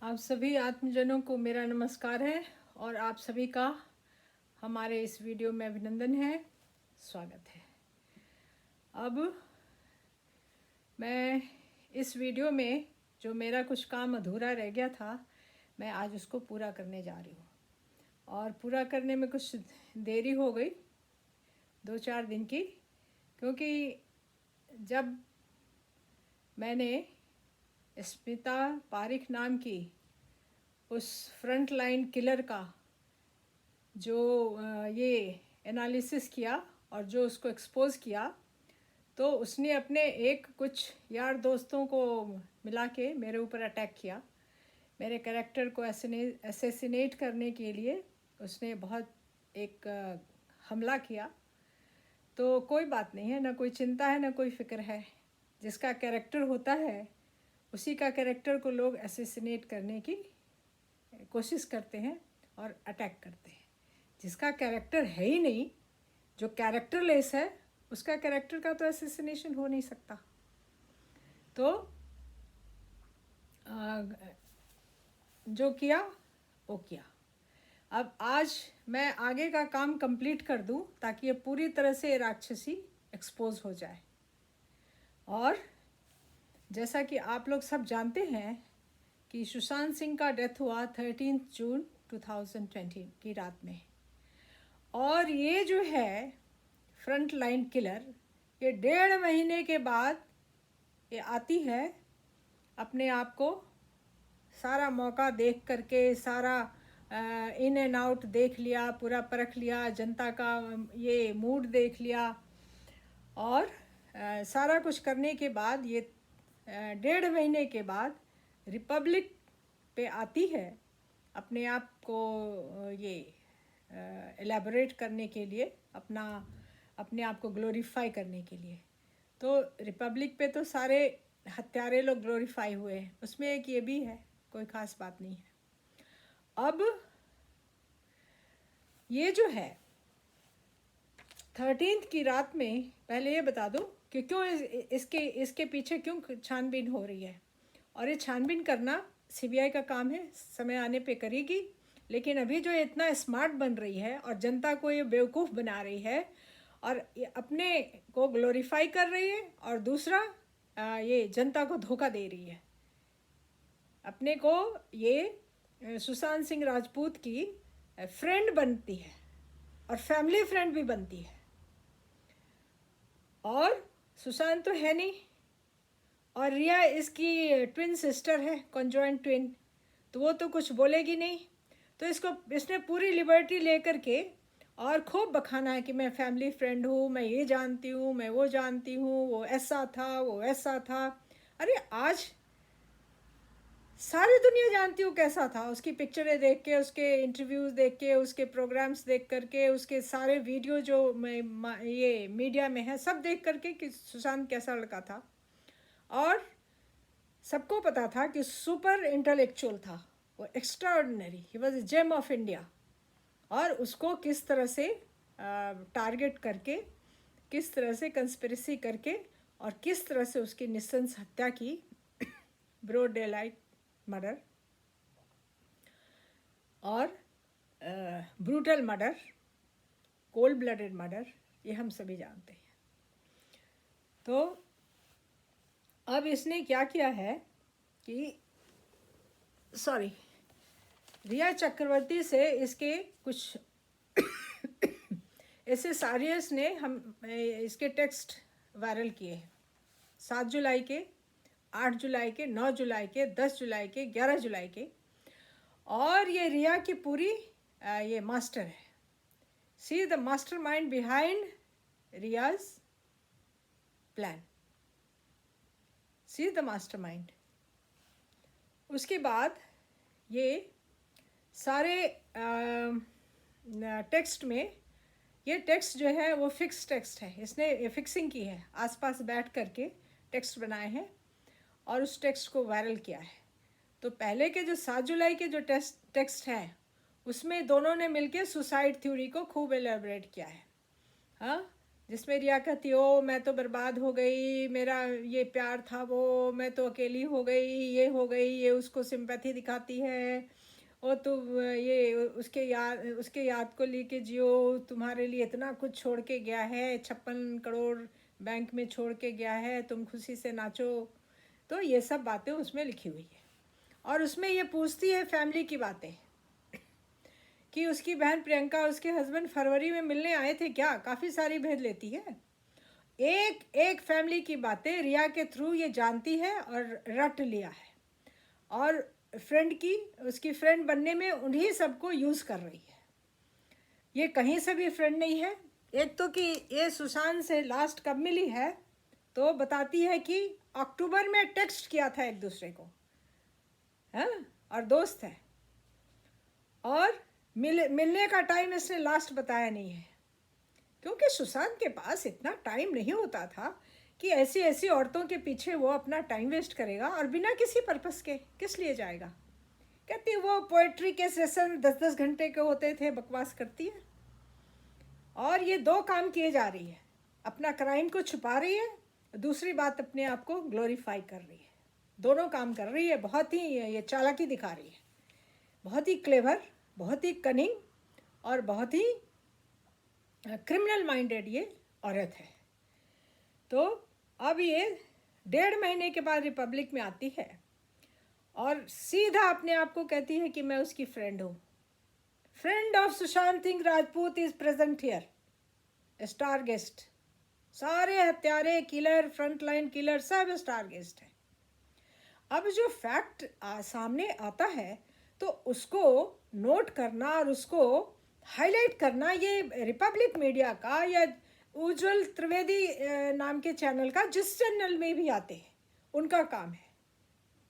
आप सभी आत्मजनों को मेरा नमस्कार है और आप सभी का हमारे इस वीडियो में अभिनंदन है, स्वागत है। अब मैं इस वीडियो में जो मेरा कुछ काम अधूरा रह गया था, मैं आज उसको पूरा करने जा रही हूँ। और पूरा करने में कुछ देरी हो गई, 2-4 दिन की, क्योंकि जब मैंने स्मिता पारिक नाम की उस फ्रंट लाइन किलर का जो ये एनालिसिस किया और जो उसको एक्सपोज किया, तो उसने अपने कुछ यार दोस्तों को मिला के मेरे ऊपर अटैक किया। मेरे कैरेक्टर को असैसिनेट करने के लिए उसने बहुत एक हमला किया। तो कोई बात नहीं है, ना कोई चिंता है, ना कोई फिक्र है। जिसका कैरेक्टर होता है उसी का कैरेक्टर को लोग असैसिनेट करने की कोशिश करते हैं और अटैक करते हैं। जिसका कैरेक्टर है ही नहीं, जो कैरेक्टरलेस है, उसका कैरेक्टर का तो असैसिनेशन हो नहीं सकता। तो जो किया वो किया। अब आज मैं आगे का काम कंप्लीट कर दूं ताकि ये पूरी तरह से राक्षसी एक्सपोज हो जाए। और जैसा कि आप लोग सब जानते हैं कि सुशांत सिंह का डेथ हुआ 13 जून 2020 की रात में। और ये जो है फ्रंट लाइन किलर, ये 1.5 महीने के बाद ये आती है। अपने आप को सारा मौका देख करके, सारा इन एंड आउट देख लिया, पूरा परख लिया, जनता का ये मूड देख लिया, और सारा कुछ करने के बाद ये 1.5 महीने के बाद रिपब्लिक पे आती है अपने आप को ये एलैबोरेट करने के लिए, अपने आप को ग्लोरीफाई करने के लिए। तो रिपब्लिक पे तो सारे हत्यारे लोग ग्लोरीफाई हुए हैं, उसमें एक ये भी है, कोई ख़ास बात नहीं है। अब ये जो है 13 की रात में, पहले ये बता दूं कि क्यों इसके पीछे क्यों छानबीन हो रही है। और ये छानबीन करना सीबीआई का काम है, समय आने पे करेगी। लेकिन अभी जो इतना स्मार्ट बन रही है और जनता को ये बेवकूफ़ बना रही है और ये अपने को ग्लोरीफाई कर रही है, और दूसरा ये जनता को धोखा दे रही है। अपने को ये सुशांत सिंह राजपूत की फ्रेंड बनती है और फैमिली फ्रेंड भी बनती है। और सुशांत तो है नहीं, और रिया इसकी ट्विन सिस्टर है, कॉन्जॉइंट ट्विन, तो वो तो कुछ बोलेगी नहीं। तो इसने पूरी लिबर्टी लेकर के और खूब बखाना है कि मैं फैमिली फ्रेंड हूँ, मैं ये जानती हूँ, मैं वो जानती हूँ, वो ऐसा था, वो ऐसा था। अरे आज सारी दुनिया जानती हूँ कैसा था। उसकी पिक्चरें देख के, उसके इंटरव्यूज़ देख के, उसके प्रोग्राम्स देख करके, उसके सारे वीडियो जो ये मीडिया में है सब देख करके कि सुशांत कैसा लड़का था। और सबको पता था कि सुपर इंटेलेक्चुअल था, वो extraordinary, he was a gem of India. और उसको किस तरह से टारगेट करके, किस तरह से कंस्पिरेसी करके, और किस तरह से उसकी निस्संस हत्या की, ब्रॉड डेलाइट मर्डर और brutal murder, cold blooded murder, ये हम सभी जानते हैं। तो अब इसने क्या किया है कि रिया चक्रवर्ती से इसके कुछ ऐसे सारियस ने इसके टेक्स्ट वायरल किए हैं। 7 जुलाई के, 8 जुलाई के, 9 जुलाई के, 10 जुलाई के, 11 जुलाई के। और ये रिया की पूरी ये मास्टर है। See the master mind behind Riyaz plan, see the master mind. उसके बाद ये सारे टेक्स्ट में, ये टेक्स्ट जो है वो फिक्स टेक्स्ट है, इसने फिक्सिंग की है, आसपास बैठ करके टेक्स्ट बनाए हैं और उस टेक्स्ट को वायरल किया है। तो पहले के जो 7 जुलाई के जो टेक्स्ट हैं उसमें दोनों ने मिलके सुसाइड थ्योरी को खूब एलेबरेट किया है। हाँ, जिसमें रिया कहती ओ मैं तो बर्बाद हो गई, मेरा ये प्यार था वो, मैं तो अकेली हो गई, ये हो गई, ये उसको सिंपैथी दिखाती है। ओ तो ये उसके याद को लेके जियो, तुम्हारे लिए इतना कुछ छोड़ के गया है, 56 करोड़ बैंक में छोड़ के गया है, तुम खुशी से नाचो। तो ये सब बातें उसमें लिखी हुई है। और उसमें ये पूछती है फैमिली की बातें कि उसकी बहन प्रियंका उसके हस्बैंड फरवरी में मिलने आए थे क्या, काफ़ी सारी भेद लेती है। एक एक फैमिली की बातें रिया के थ्रू ये जानती है और रट लिया है, और फ्रेंड की उसकी फ्रेंड बनने में उन्हीं सबको यूज़ कर रही है। ये कहीं से भी फ्रेंड नहीं है। एक तो कि ये सुशांत से लास्ट कब मिली है, तो बताती है कि अक्टूबर में टेक्स्ट किया था एक दूसरे को, है, और दोस्त है। और मिलने का टाइम इसने लास्ट बताया नहीं है, क्योंकि सुशांत के पास इतना टाइम नहीं होता था कि ऐसी ऐसी औरतों के पीछे वो अपना टाइम वेस्ट करेगा, और बिना किसी पर्पस के किस लिए जाएगा। कहती वो पोएट्री के सेशन 10-10 घंटे के होते थे, बकवास करती है। और ये दो काम किए जा रही है, अपना क्राइम को छुपा रही है, दूसरी बात अपने आप को ग्लोरीफाई कर रही है। दोनों काम कर रही है, बहुत ही ये चालाकी दिखा रही है, बहुत ही क्लेवर, बहुत ही कनिंग, और बहुत ही क्रिमिनल माइंडेड ये औरत है। तो अब ये 1.5 महीने के बाद रिपब्लिक में आती है और सीधा अपने आप को कहती है कि मैं उसकी फ्रेंड हूँ। Friend of Sushant Singh Rajput is present here, star guest. सारे हत्यारे, किलर, फ्रंटलाइन किलर सब स्टार गेस्ट है। अब जो फैक्ट सामने आता है तो उसको नोट करना और उसको हाईलाइट करना ये रिपब्लिक मीडिया का या उज्जवल त्रिवेदी नाम के चैनल का, जिस चैनल में भी आते हैं, उनका काम है।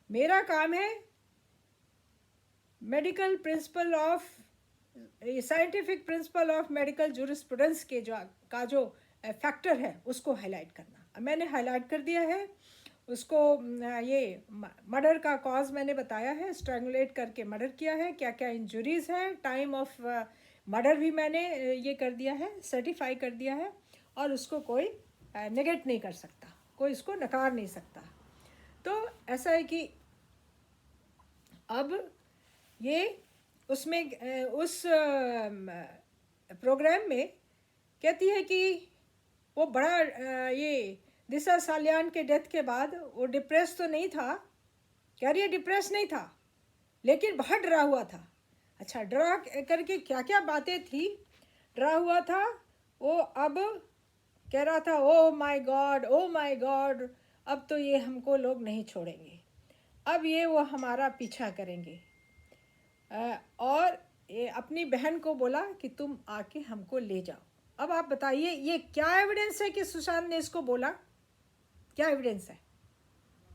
मेरा काम है medical principle of scientific principle of medical jurisprudence के जो फैक्टर है उसको हाईलाइट करना। मैंने हाईलाइट कर दिया है उसको। ये मर्डर का कॉज मैंने बताया है, स्ट्रैंगुलेट करके मर्डर किया है, क्या क्या इंजुरीज है, टाइम ऑफ मर्डर भी मैंने ये कर दिया है, सर्टिफाई कर दिया है, और उसको कोई नेगेट नहीं कर सकता, कोई इसको नकार नहीं सकता। तो ऐसा है कि अब ये उसमें उस प्रोग्राम में कहती है कि वो बड़ा ये दिशा सालियान के डेथ के बाद वो डिप्रेस तो नहीं था, कह रही है डिप्रेस नहीं था, लेकिन बहुत डरा हुआ था। अच्छा, डरा करके क्या क्या बातें थी, डरा हुआ था वो। अब कह रहा था oh my God, oh my God, अब तो ये हमको लोग नहीं छोड़ेंगे, अब ये वो हमारा पीछा करेंगे। और ये अपनी बहन को बोला कि तुम आके हमको ले जाओ। अब आप बताइए ये क्या एविडेंस है कि सुशांत ने इसको बोला, क्या एविडेंस है?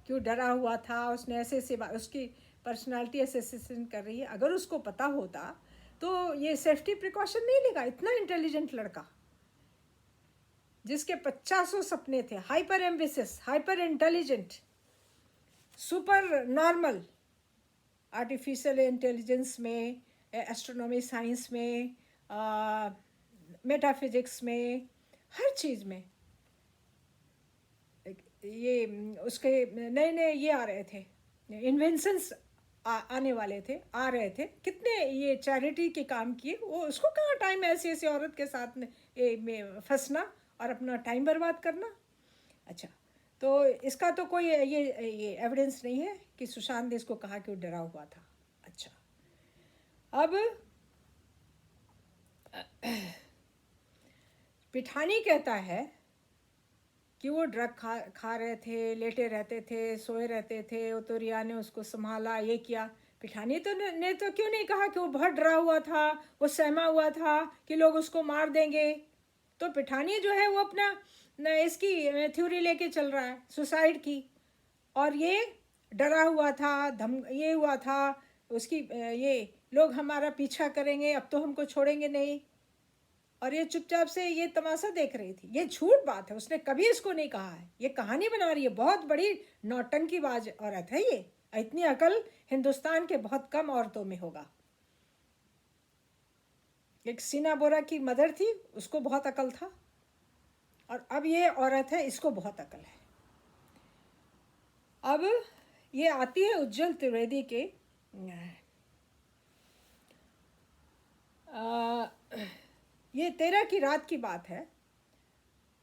क्यों डरा हुआ था, उसने ऐसे ऐसे उसकी पर्सनालिटी असेसिएशन कर रही है। अगर उसको पता होता तो ये सेफ्टी प्रिकॉशन नहीं लेगा। इतना इंटेलिजेंट लड़का जिसके 50 सपने थे, hyper ambitious, hyper intelligent, super normal, artificial intelligence में, एस्ट्रोनॉमी साइंस में, मेटाफिजिक्स में, हर चीज़ में ये उसके नए नए ये आ रहे थे, इन्वेंशंस आने वाले थे, आ रहे थे। कितने ये चैरिटी के काम किए वो, उसको कहाँ टाइम है ऐसी ऐसी औरत के साथ में फंसना और अपना टाइम बर्बाद करना। अच्छा, तो इसका तो कोई ये एविडेंस नहीं है कि सुशांत ने इसको कहा कि वो डरा हुआ था। अच्छा, अब पिठानी कहता है कि वो ड्रग खा रहे थे, लेटे रहते थे, सोए रहते थे, तो रिया ने उसको संभाला, ये किया। पिठानी तो ने तो क्यों नहीं कहा कि वो बहुत डरा हुआ था, वो सहमा हुआ था कि लोग उसको मार देंगे। तो पिठानी जो है वो अपना इसकी थ्योरी लेके चल रहा है सुसाइड की, और ये डरा हुआ था, ये हुआ था उसकी, ये लोग हमारा पीछा करेंगे, अब तो हमको छोड़ेंगे नहीं। और ये चुपचाप से ये तमाशा देख रही थी। ये झूठ बात है, उसने कभी इसको नहीं कहा है, ये कहानी बना रही है। बहुत बड़ी नौटंकीबाज औरत है ये। इतनी अकल हिंदुस्तान के बहुत कम औरतों में होगा। एक सीना बोरा की मदर थी, उसको बहुत अकल था। और अब ये औरत है, इसको बहुत अकल है। अब ये आती है उज्जवल त्रिवेदी के ये 13 की रात की बात है।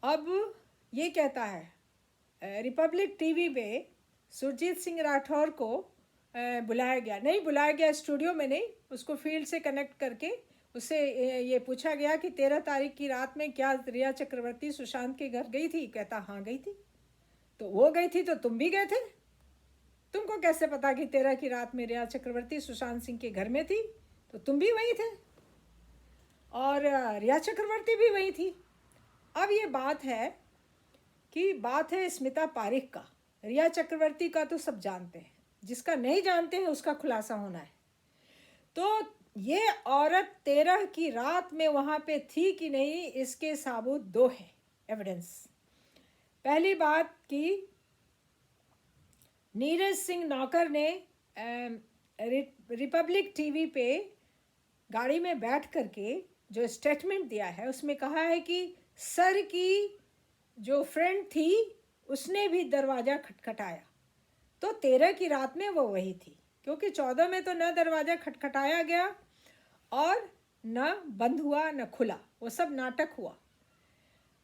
अब ये कहता है रिपब्लिक टीवी पे सुरजीत सिंह राठौर को बुलाया गया, नहीं बुलाया गया स्टूडियो में नहीं, उसको फील्ड से कनेक्ट करके उससे ये पूछा गया कि 13 तारीख की रात में क्या रिया चक्रवर्ती सुशांत के घर गई थी? कहता हाँ गई थी। तो वो गई थी तो तुम भी गए थे? तुमको कैसे पता कि 13 की रात में रिया चक्रवर्ती सुशांत सिंह के घर में थी? तो तुम भी वहीं थे और रिया चक्रवर्ती भी वहीं थी। अब ये बात है स्मिता पारिक का। रिया चक्रवर्ती का तो सब जानते हैं, जिसका नहीं जानते हैं उसका खुलासा होना है। तो ये औरत 13 की रात में वहाँ पे थी कि नहीं, इसके साबूत दो हैं एविडेंस। पहली बात कि नीरज सिंह नौकर ने रिपब्लिक टीवी पे गाड़ी में बैठ करके जो स्टेटमेंट दिया है उसमें कहा है कि सर की जो फ्रेंड थी उसने भी दरवाज़ा खटखटाया। तो 13 की रात में वो वही थी, क्योंकि 14 में तो न दरवाज़ा खटखटाया गया और न बंद हुआ न खुला, वो सब नाटक हुआ।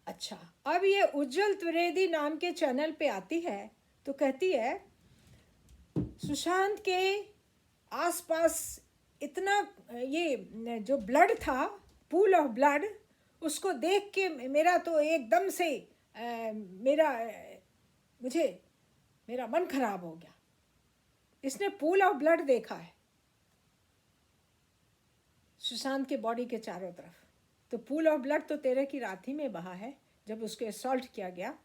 अच्छा, अब ये उज्जवल त्रिवेदी नाम के चैनल पे आती है तो कहती है सुशांत के आसपास इतना ये जो ब्लड था, पूल ऑफ ब्लड, उसको देख के मेरा तो एकदम से मेरा मन खराब हो गया। इसने पूल ऑफ ब्लड देखा है सुशांत के बॉडी के चारों तरफ। तो पूल ऑफ ब्लड तो 13 की रात ही में बहा है जब उसको असॉल्ट किया गया।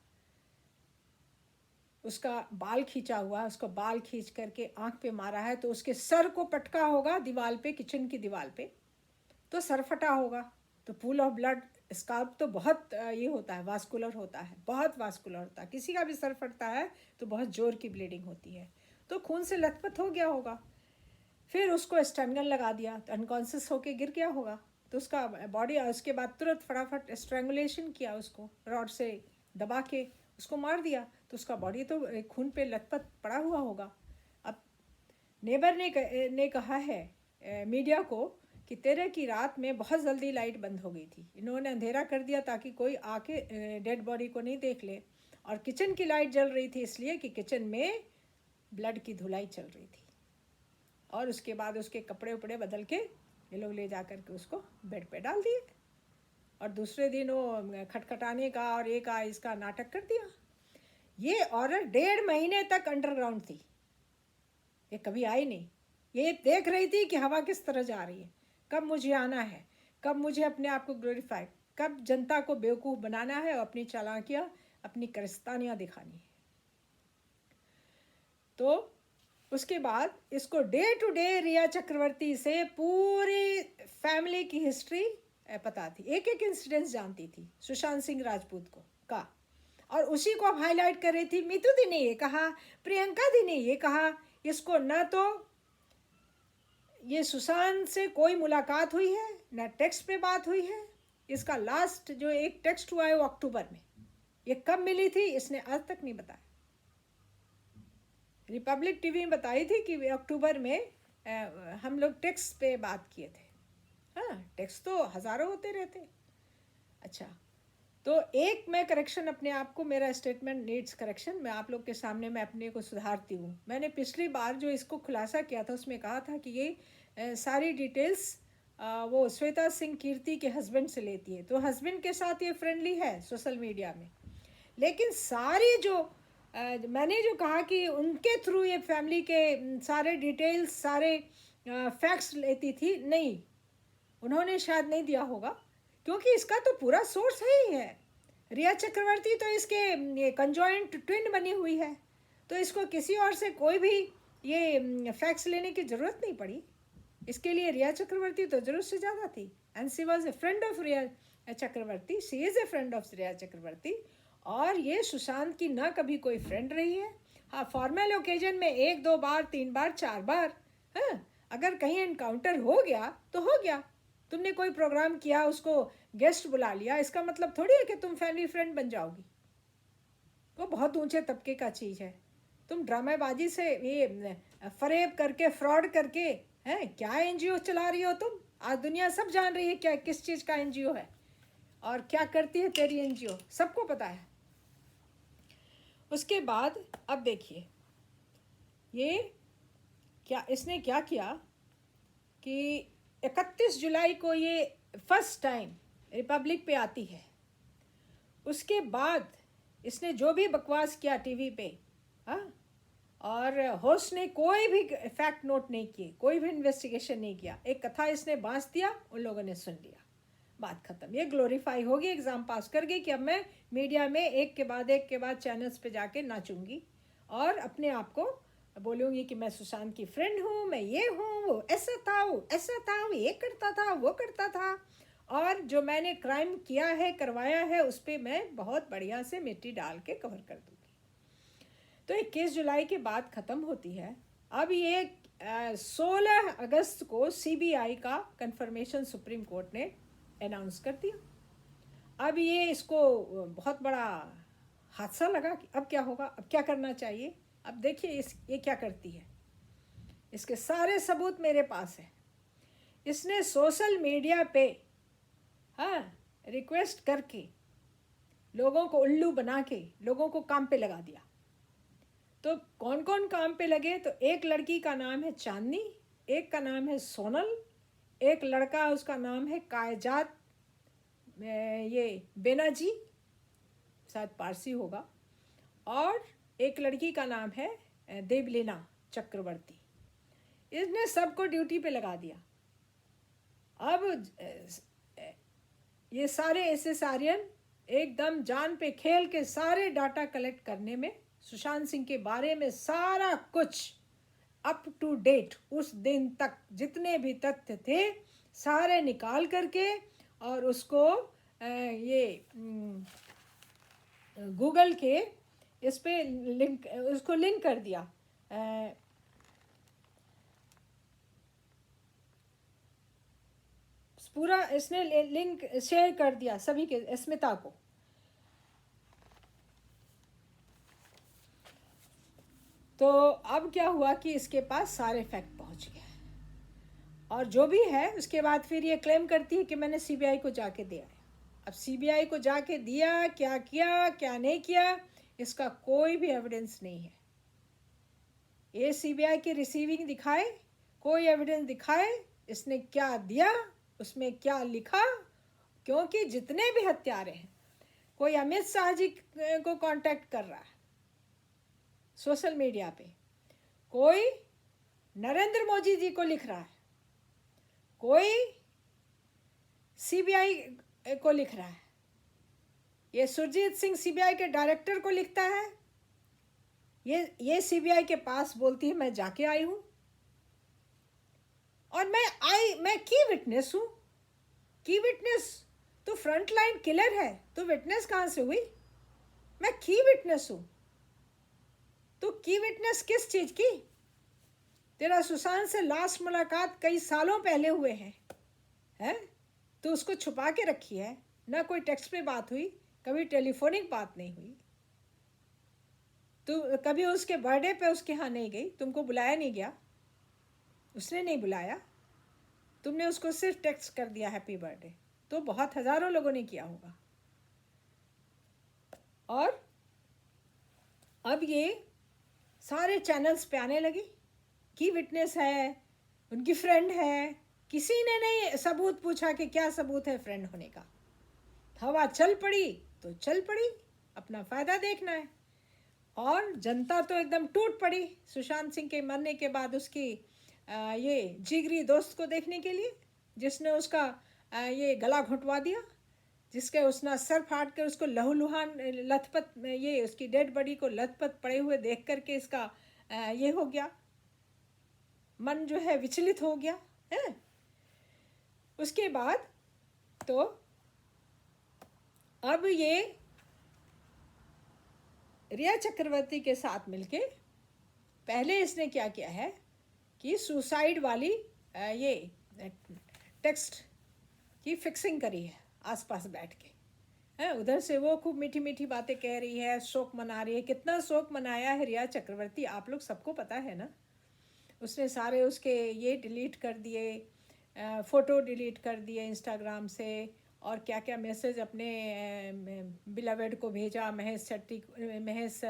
उसका बाल खींचा हुआ, उसको बाल खींच करके आंख पे मारा है, तो उसके सर को पटका होगा दीवार पे, किचन की दीवार पे, तो सर फटा होगा। तो पूल ऑफ ब्लड स्काल्प तो बहुत ये होता है, वास्कुलर होता है, बहुत वास्कुलर होता है। किसी का भी सर फटता है तो बहुत जोर की ब्लीडिंग होती है, तो खून से लथपथ हो गया होगा। फिर उसको स्ट्रैंगल लगा दिया तो अनकॉन्शियस होके गिर गया होगा। तो उसका बॉडी, उसके बाद तुरंत फटाफट स्ट्रैंगुलेशन किया, उसको रॉड से दबा के उसको मार दिया। तो उसका बॉडी तो खून पे लथपथ पड़ा हुआ होगा। अब नेबर ने कहा है मीडिया को कि 13 की रात में बहुत जल्दी लाइट बंद हो गई थी, इन्होंने अंधेरा कर दिया ताकि कोई आके डेड बॉडी को नहीं देख ले, और किचन की लाइट जल रही थी इसलिए कि किचन में ब्लड की धुलाई चल रही थी। और उसके बाद उसके कपड़े उपड़े बदल के ये लोग ले जा कर के उसको बेड पे डाल दिए, और दूसरे दिन वो खटखटाने का और एक इसका नाटक कर दिया। ये औरत 1.5 महीने तक अंडरग्राउंड थी, ये कभी आई नहीं। ये देख रही थी कि हवा किस तरह जा रही है, कब मुझे आना है, कब मुझे अपने आप को ग्लोरीफाई, कब जनता को बेवकूफ़ बनाना है और अपनी चालाकियाँ, अपनी कारस्तानियाँ दिखानी है। तो उसके बाद इसको डे टू डे रिया चक्रवर्ती से पूरी फैमिली की हिस्ट्री पता थी, एक एक इंसिडेंस जानती थी सुशांत सिंह राजपूत को का, और उसी को अब हाईलाइट कर रही थी। मीतू दी ने ये कहा, प्रियंका दी ने ये कहा, इसको न तो ये सुशांत से कोई मुलाकात हुई है, न टेक्स्ट पे बात हुई है। इसका लास्ट जो एक टेक्स्ट हुआ है वो अक्टूबर में, ये कब मिली थी इसने आज तक नहीं बताया। रिपब्लिक टीवी में बताई थी कि अक्टूबर में हम लोग टेक्स्ट पे बात किए थे। हाँ, टेक्स्ट तो हज़ारों होते रहते। अच्छा, तो एक मैं करेक्शन अपने आप को, मेरा स्टेटमेंट नीड्स करेक्शन, मैं आप लोग के सामने मैं अपने को सुधारती हूँ। मैंने पिछली बार जो इसको खुलासा किया था उसमें कहा था कि ये सारी डिटेल्स वो श्वेता सिंह कीर्ति के हस्बैंड से लेती है, तो हस्बैंड के साथ ये फ्रेंडली है सोशल मीडिया में, लेकिन सारी जो मैंने जो कहा कि उनके थ्रू ये फैमिली के सारे डिटेल्स, सारे फैक्ट्स लेती थी, नहीं, उन्होंने शायद नहीं दिया होगा, क्योंकि इसका तो पूरा सोर्स है ही है। रिया चक्रवर्ती तो इसके ये कंजॉइंट ट्विन बनी हुई है, तो इसको किसी और से कोई भी ये फैक्ट्स लेने की ज़रूरत नहीं पड़ी। इसके लिए रिया चक्रवर्ती तो ज़रूरत से ज़्यादा थी, and she was a friend of Riya Chakraborty, she is a friend of Riya Chakraborty. और ये सुशांत की ना कभी कोई फ्रेंड रही है। हाँ, फॉर्मल ओकेजन में 1 2 बार 3 बार 4 बार, हाँ, अगर कहीं एनकाउंटर हो गया तो हो गया, तुमने कोई प्रोग्राम किया, उसको गेस्ट बुला लिया, इसका मतलब थोड़ी है कि तुम फैमिली फ्रेंड बन जाओगी। वो बहुत ऊंचे तबके का चीज़ है। तुम ड्रामेबाजी से ये फरेब करके, फ्रॉड करके, हैं क्या एनजीओ चला रही हो तुम? आज दुनिया सब जान रही है क्या किस चीज़ का एनजीओ है और क्या करती है तेरी एनजीओ, सबको पता है। उसके बाद अब देखिए ये क्या इसने क्या किया कि 31 जुलाई को ये फर्स्ट टाइम रिपब्लिक पे आती है। उसके बाद इसने जो भी बकवास किया टीवी पे, हाँ, और होस्ट ने कोई भी फैक्ट नोट नहीं किए, कोई भी इन्वेस्टिगेशन नहीं किया, एक कथा इसने बांस दिया, उन लोगों ने सुन लिया, बात खत्म। ये ग्लोरीफाई होगी, एग्ज़ाम पास कर गई कि अब मैं मीडिया में एक के बाद चैनल्स पे जाके नाचूंगी और अपने आप को बोलूँगी कि मैं सुशांत की फ्रेंड हूँ, मैं ये हूँ, वो ऐसा था, वो ऐसा था, वो ये करता था, वो करता था, और जो मैंने क्राइम किया है, करवाया है, उस पर मैं बहुत बढ़िया से मिट्टी डाल के कवर कर दूँगी। तो 21 जुलाई के बाद ख़त्म होती है। अब ये 16 अगस्त को सीबीआई का कंफर्मेशन सुप्रीम कोर्ट ने अनाउंस कर दिया। अब ये इसको बहुत बड़ा हादसा लगा कि अब क्या होगा, अब क्या करना चाहिए। अब देखिए ये क्या करती है, इसके सारे सबूत मेरे पास हैं। इसने सोशल मीडिया पे, हाँ, रिक्वेस्ट करके लोगों को उल्लू बना के लोगों को काम पे लगा दिया। तो कौन कौन काम पे लगे? तो एक लड़की का नाम है चांदनी, एक का नाम है सोनल, एक लड़का उसका नाम है कायजात, ये बेनाजी, शायद पारसी होगा, और एक लड़की का नाम है देवलीना चक्रवर्ती। इसने सबको ड्यूटी पे लगा दिया। अब ये सारे एसएसआरियन एकदम जान पे खेल के सारे डाटा कलेक्ट करने में, सुशांत सिंह के बारे में सारा कुछ अप टू डेट उस दिन तक जितने भी तथ्य थे सारे निकाल करके, और उसको ये गूगल के इस पे लिंक, उसको लिंक कर दिया, पूरा इसने लिंक शेयर कर दिया सभी के, स्मिता को। तो अब क्या हुआ कि इसके पास सारे फैक्ट पहुंच गए, और जो भी है उसके बाद फिर ये क्लेम करती है कि मैंने सीबीआई को जाके दिया है। अब सीबीआई को जाके दिया, क्या किया क्या नहीं किया, इसका कोई भी एविडेंस नहीं है। ये सीबीआई की रिसीविंग दिखाए, कोई एविडेंस दिखाए इसने क्या दिया, उसमें क्या लिखा, क्योंकि जितने भी हत्यारे हैं, कोई अमित शाह जी को कांटेक्ट कर रहा है सोशल मीडिया पे, कोई नरेंद्र मोदी जी को लिख रहा है, कोई सीबीआई को लिख रहा है, ये सुरजीत सिंह सीबीआई के डायरेक्टर को लिखता है, ये सीबीआई के पास बोलती है मैं जाके आई हूँ, और मैं की विटनेस हूँ। की विटनेस तो फ्रंट लाइन किलर है, तो विटनेस कहाँ से हुई? मैं की विटनेस हूँ। तो की विटनेस किस चीज़ की? तेरा सुशांत से लास्ट मुलाकात कई सालों पहले हुए हैं, तो उसको छुपा के रखी है, ना कोई टेक्स्ट पे बात हुई, कभी टेलीफोनिक बात नहीं हुई, तो कभी उसके बर्थडे पे उसके यहाँ नहीं गई, तुमको बुलाया नहीं गया, उसने नहीं बुलाया, तुमने उसको सिर्फ टेक्स्ट कर दिया हैप्पी बर्थडे, तो बहुत हज़ारों लोगों ने किया होगा। और अब ये सारे चैनल्स पे आने लगी कि विटनेस है, उनकी फ्रेंड है, किसी ने नहीं सबूत पूछा कि क्या सबूत है फ्रेंड होने का। हवा चल पड़ी तो चल पड़ी, अपना फ़ायदा देखना है। और जनता तो एकदम टूट पड़ी सुशांत सिंह के मरने के बाद उसकी ये जिगरी दोस्त को देखने के लिए, जिसने उसका ये गला घुटवा दिया, जिसके उसने सर फाड़ कर उसको लहूलुहान लथपथ, ये उसकी डेड बॉडी को लथपथ पड़े हुए देख करके इसका ये हो गया, मन जो है विचलित हो गया है। उसके बाद तो अब ये रिया चक्रवर्ती के साथ मिलके पहले इसने क्या किया है कि सुसाइड वाली ये टेक्स्ट की फिक्सिंग करी है आसपास बैठ के, है। उधर से वो खूब मीठी मीठी बातें कह रही है, शोक मना रही है। कितना शोक मनाया है रिया चक्रवर्ती, आप लोग सबको पता है ना। उसने सारे उसके ये डिलीट कर दिए, फ़ोटो डिलीट कर दिए इंस्टाग्राम से, और क्या क्या मैसेज अपने बिलवेड को भेजा, महेश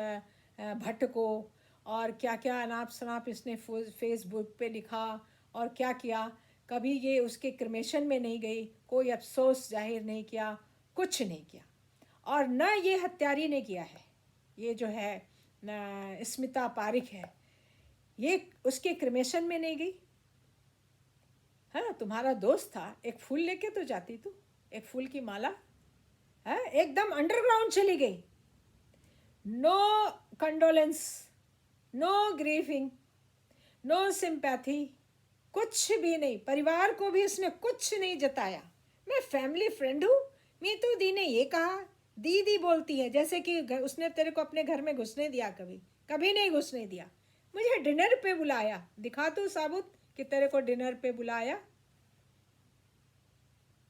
भट्ट को, और क्या क्या अनाप शनाप इसने फेसबुक पे लिखा, और क्या किया। कभी ये उसके क्रिमेशन में नहीं गई, कोई अफसोस जाहिर नहीं किया, कुछ नहीं किया। और न ये हत्यारी ने किया है, ये जो है स्मिता पारिक है, ये उसके क्रिमेशन में नहीं गई। हाँ, तुम्हारा दोस्त था, एक फूल लेके तो जाती तू, एक फूल की माला। है, एकदम अंडरग्राउंड चली गई। No condolence, no grieving, no sympathy, कुछ भी नहीं। परिवार को भी उसने कुछ नहीं जताया। मैं फैमिली फ्रेंड हूँ, मीतू दी ने ये कहा, दीदी बोलती है, जैसे कि उसने तेरे को अपने घर में घुसने दिया, कभी कभी नहीं घुसने दिया। मुझे डिनर पे बुलाया, दिखा तू साबुत कि तेरे को डिनर पे बुलाया।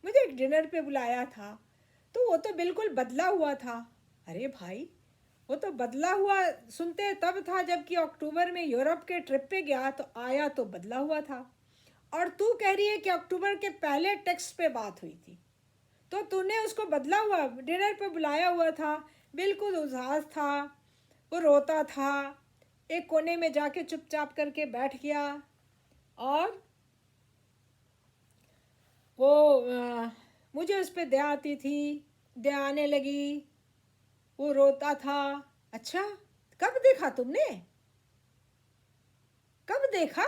मुझे डिनर पे बुलाया था, तो वो तो बिल्कुल बदला हुआ था। अरे भाई, वो तो बदला हुआ सुनते तब था जबकि अक्टूबर में यूरोप के ट्रिप पे गया, तो आया तो बदला हुआ था। और तू कह रही है कि अक्टूबर के पहले टेक्स्ट पे बात हुई थी, तो तूने उसको बदला हुआ डिनर पे बुलाया हुआ था। बिल्कुल उदास था, वो रोता था, एक कोने में जाके चुपचाप करके बैठ गया। और वो मुझे उस पर दया आती थी, दया आने लगी, वो रोता था। अच्छा, कब देखा तुमने, कब देखा?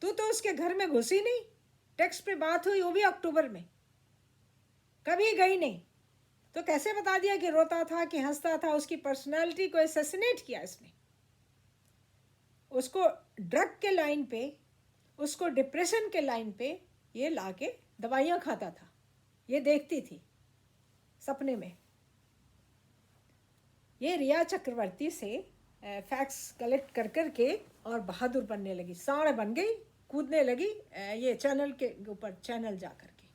तू तो उसके घर में घुसी नहीं, टेक्स्ट पे बात हुई, वो भी अक्टूबर में, कभी गई नहीं, तो कैसे बता दिया कि रोता था कि हंसता था? उसकी पर्सनालिटी को असैसिनेट किया इसने, उसको ड्रग के लाइन पे, उसको डिप्रेशन के लाइन पे ये लाके दवाइयाँ खाता था। ये देखती थी सपने में। ये रिया चक्रवर्ती से फैक्ट्स कलेक्ट कर कर के और बहादुर बनने लगी, सांड बन गई, कूदने लगी ये चैनल के ऊपर, चैनल जा कर के।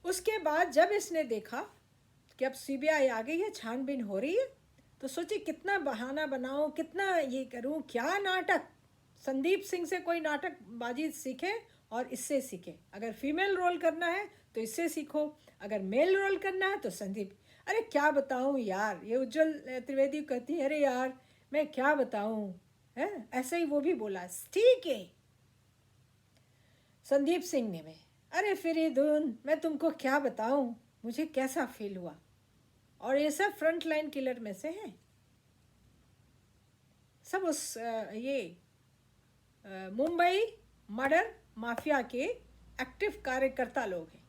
उसके बाद जब इसने देखा कि अब सीबीआई आ गई है, छानबीन हो रही है, तो सोची कितना बहाना बनाऊं, कितना ये करूं, क्या नाटक। संदीप सिंह से कोई नाटक बाजी सीखे और इससे सीखे। अगर फीमेल रोल करना है तो इससे सीखो, अगर मेल रोल करना है तो संदीप। अरे क्या बताऊं यार, ये उज्जवल त्रिवेदी कहती है, अरे यार मैं क्या बताऊं, है ऐसे ही वो भी बोला, ठीक है संदीप सिंह ने। मैं अरे फिरीदून, मैं तुमको क्या बताऊं मुझे कैसा फील हुआ। और ये सब फ्रंट लाइन किलर में से हैं, सब उस ये मुंबई मर्डर माफिया के एक्टिव कार्यकर्ता लोग हैं,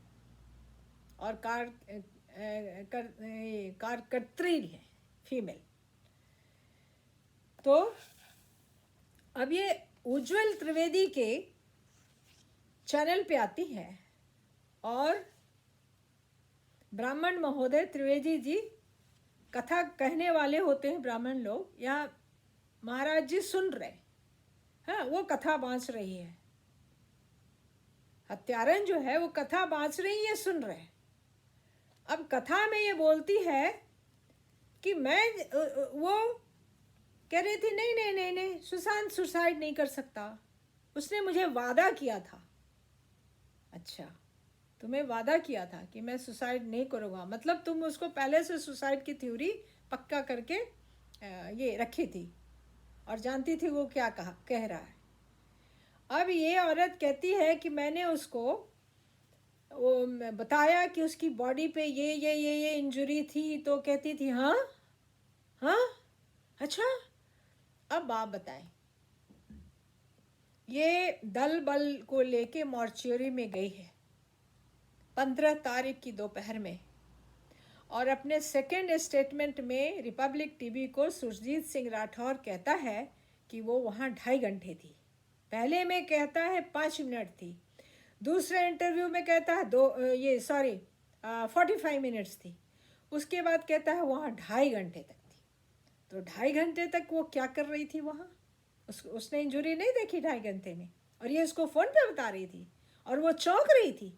और कार्यकर्त्री हैं, फीमेल। तो अब ये उज्जवल त्रिवेदी के चैनल पे आती है, और ब्राह्मण महोदय त्रिवेदी जी कथा कहने वाले होते हैं, ब्राह्मण लोग, यहाँ महाराज जी सुन रहे, हाँ वो कथा बाँच रही है, हत्यारन जो है वो कथा बाँच रही है, सुन रहे। अब कथा में ये बोलती है कि मैं, वो कह रही थी नहीं नहीं नहीं नहीं, सुशांत सुसाइड नहीं कर सकता, उसने मुझे वादा किया था। अच्छा, तुम्हें वादा किया था कि मैं सुसाइड नहीं करूँगा, मतलब तुम उसको पहले से सुसाइड की थ्योरी पक्का करके ये रखी थी, और जानती थी वो क्या कह रहा है। अब ये औरत कहती है कि मैंने उसको वो बताया कि उसकी बॉडी पे ये इंजरी थी, तो कहती थी हाँ हाँ अच्छा। अब आप बताएं, ये दल बल को लेके मॉर्चुरी में गई है 15 तारीख की दोपहर में, और अपने सेकेंड स्टेटमेंट में रिपब्लिक टीवी को सुरजीत सिंह राठौर कहता है कि वो वहाँ 2.5 घंटे थी। पहले में कहता है 5 मिनट थी, दूसरे इंटरव्यू में कहता है 45 मिनट्स थी, उसके बाद कहता है वहाँ 2.5 घंटे तक थी। तो 2.5 घंटे तक वो क्या कर रही थी वहाँ? उसने इंजरी नहीं देखी 2.5 घंटे में, और ये इसको फ़ोन पे बता रही थी। और वो चौंक रही थी।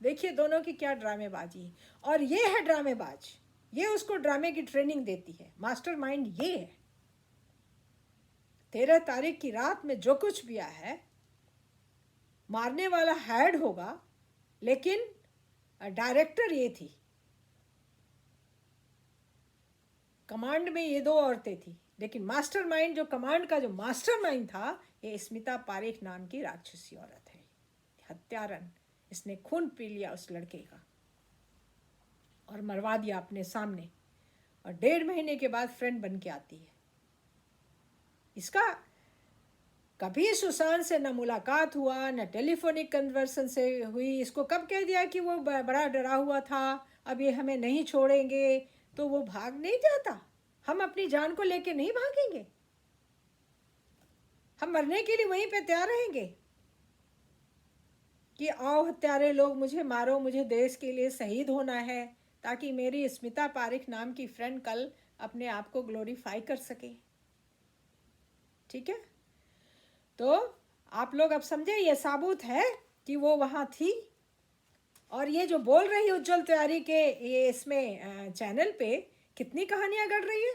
देखिए दोनों की क्या ड्रामेबाजी है। और ये है ड्रामेबाज, ये उसको ड्रामे की ट्रेनिंग देती है। मास्टरमाइंड ये है। 13 तारीख की रात में जो कुछ भी आया है, मारने वाला हैड होगा, लेकिन डायरेक्टर ये थी। कमांड में ये 2 औरतें थी, लेकिन मास्टरमाइंड, जो कमांड का जो मास्टरमाइंड था, ये स्मिता पारेख नाम की राक्षसी औरत है, हत्यारन। इसने खून पी लिया उस लड़के का और मरवा दिया अपने सामने, और 1.5 महीने के बाद फ्रेंड बन के आती है। इसका कभी सुशांत से न मुलाकात हुआ, न टेलीफोनिक कन्वर्सन से हुई। इसको कब कह दिया कि वो बड़ा डरा हुआ था, अब ये हमें नहीं छोड़ेंगे, तो वो भाग नहीं जाता। हम अपनी जान को लेके नहीं भागेंगे, हम मरने के लिए वहीं पे तैयार रहेंगे कि आओ हत्यारे लोग, मुझे मारो, मुझे देश के लिए शहीद होना है, ताकि मेरी स्मिता पारेख नाम की फ्रेंड कल अपने आप को ग्लोरीफाई कर सके। ठीक है, तो आप लोग अब समझे, ये साबुत है कि वो वहाँ थी। और ये जो बोल रही है उज्जवल तिवारी के ये इसमें चैनल पे कितनी कहानियां गढ़ रही है।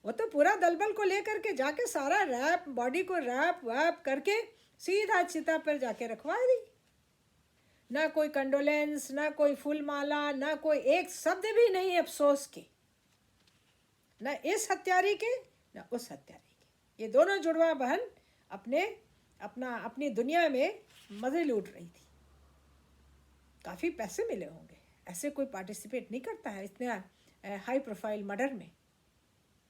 वो तो पूरा दलबल को लेकर के जाके सारा रैप, बॉडी को रैप वैप करके सीधा चिता पर जाके रखवा दी। ना कोई कंडोलेंस, ना कोई फूलमाला, ना कोई एक शब्द भी नहीं अफसोस के, ना इस हत्यारी के ना उस हत्यारी के। ये दोनों जुड़वा बहन अपनी दुनिया में मजे लूट रही थी। काफ़ी पैसे मिले होंगे, ऐसे कोई पार्टिसिपेट नहीं करता है इतने हाई प्रोफाइल मर्डर में।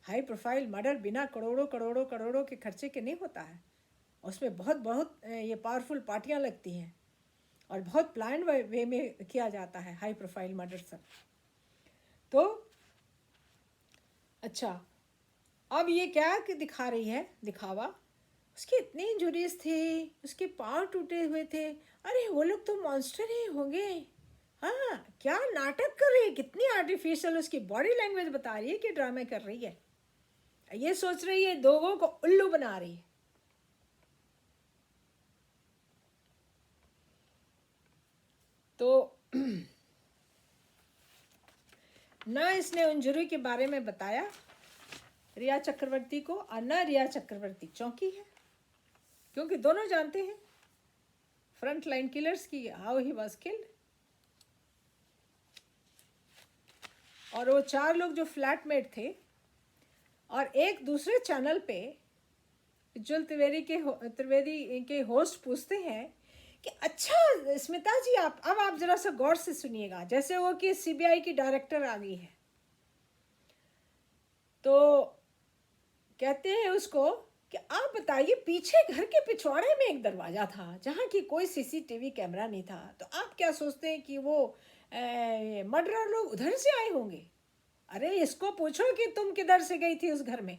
हाई प्रोफाइल मर्डर बिना करोड़ों करोड़ों करोड़ों के खर्चे के नहीं होता है। उसमें बहुत बहुत ये पावरफुल पार्टियां लगती हैं और बहुत प्लान वे में किया जाता है हाई प्रोफाइल मर्डर सब। तो अच्छा, अब ये क्या कि दिखा रही है दिखावा। उसकी इतनी इंजुरीज थी, उसके पाँव टूटे हुए थे। अरे वो लोग तो मॉन्स्टर ही होंगे। हाँ, क्या नाटक कर रही है, कितनी आर्टिफिशियल उसकी बॉडी लैंग्वेज बता रही है कि ड्रामे कर रही है। ये सोच रही है लोगों को उल्लू बना रही है। तो ना इसने इंजरी के बारे में बताया रिया चक्रवर्ती को, और ना रिया चक्रवर्ती चौंकी है, क्योंकि दोनों जानते हैं फ्रंट लाइन किलर्स की हाउ ही वाज किल्ड। और वो 4 लोग जो फ्लैटमेट थे, और एक दूसरे चैनल पे उज्जवल त्रिवेदी के होस्ट पूछते हैं कि अच्छा स्मिता जी, अब आप जरा सा गौर से सुनिएगा, जैसे वो कि सीबीआई की डायरेक्टर आ गई है। तो कहते हैं उसको कि आप बताइए, पीछे घर के पिछवाड़े में एक दरवाज़ा था जहाँ की कोई सीसीटीवी कैमरा नहीं था, तो आप क्या सोचते हैं कि वो मर्डरर लोग उधर से आए होंगे? अरे इसको पूछो कि तुम किधर से गई थी उस घर में।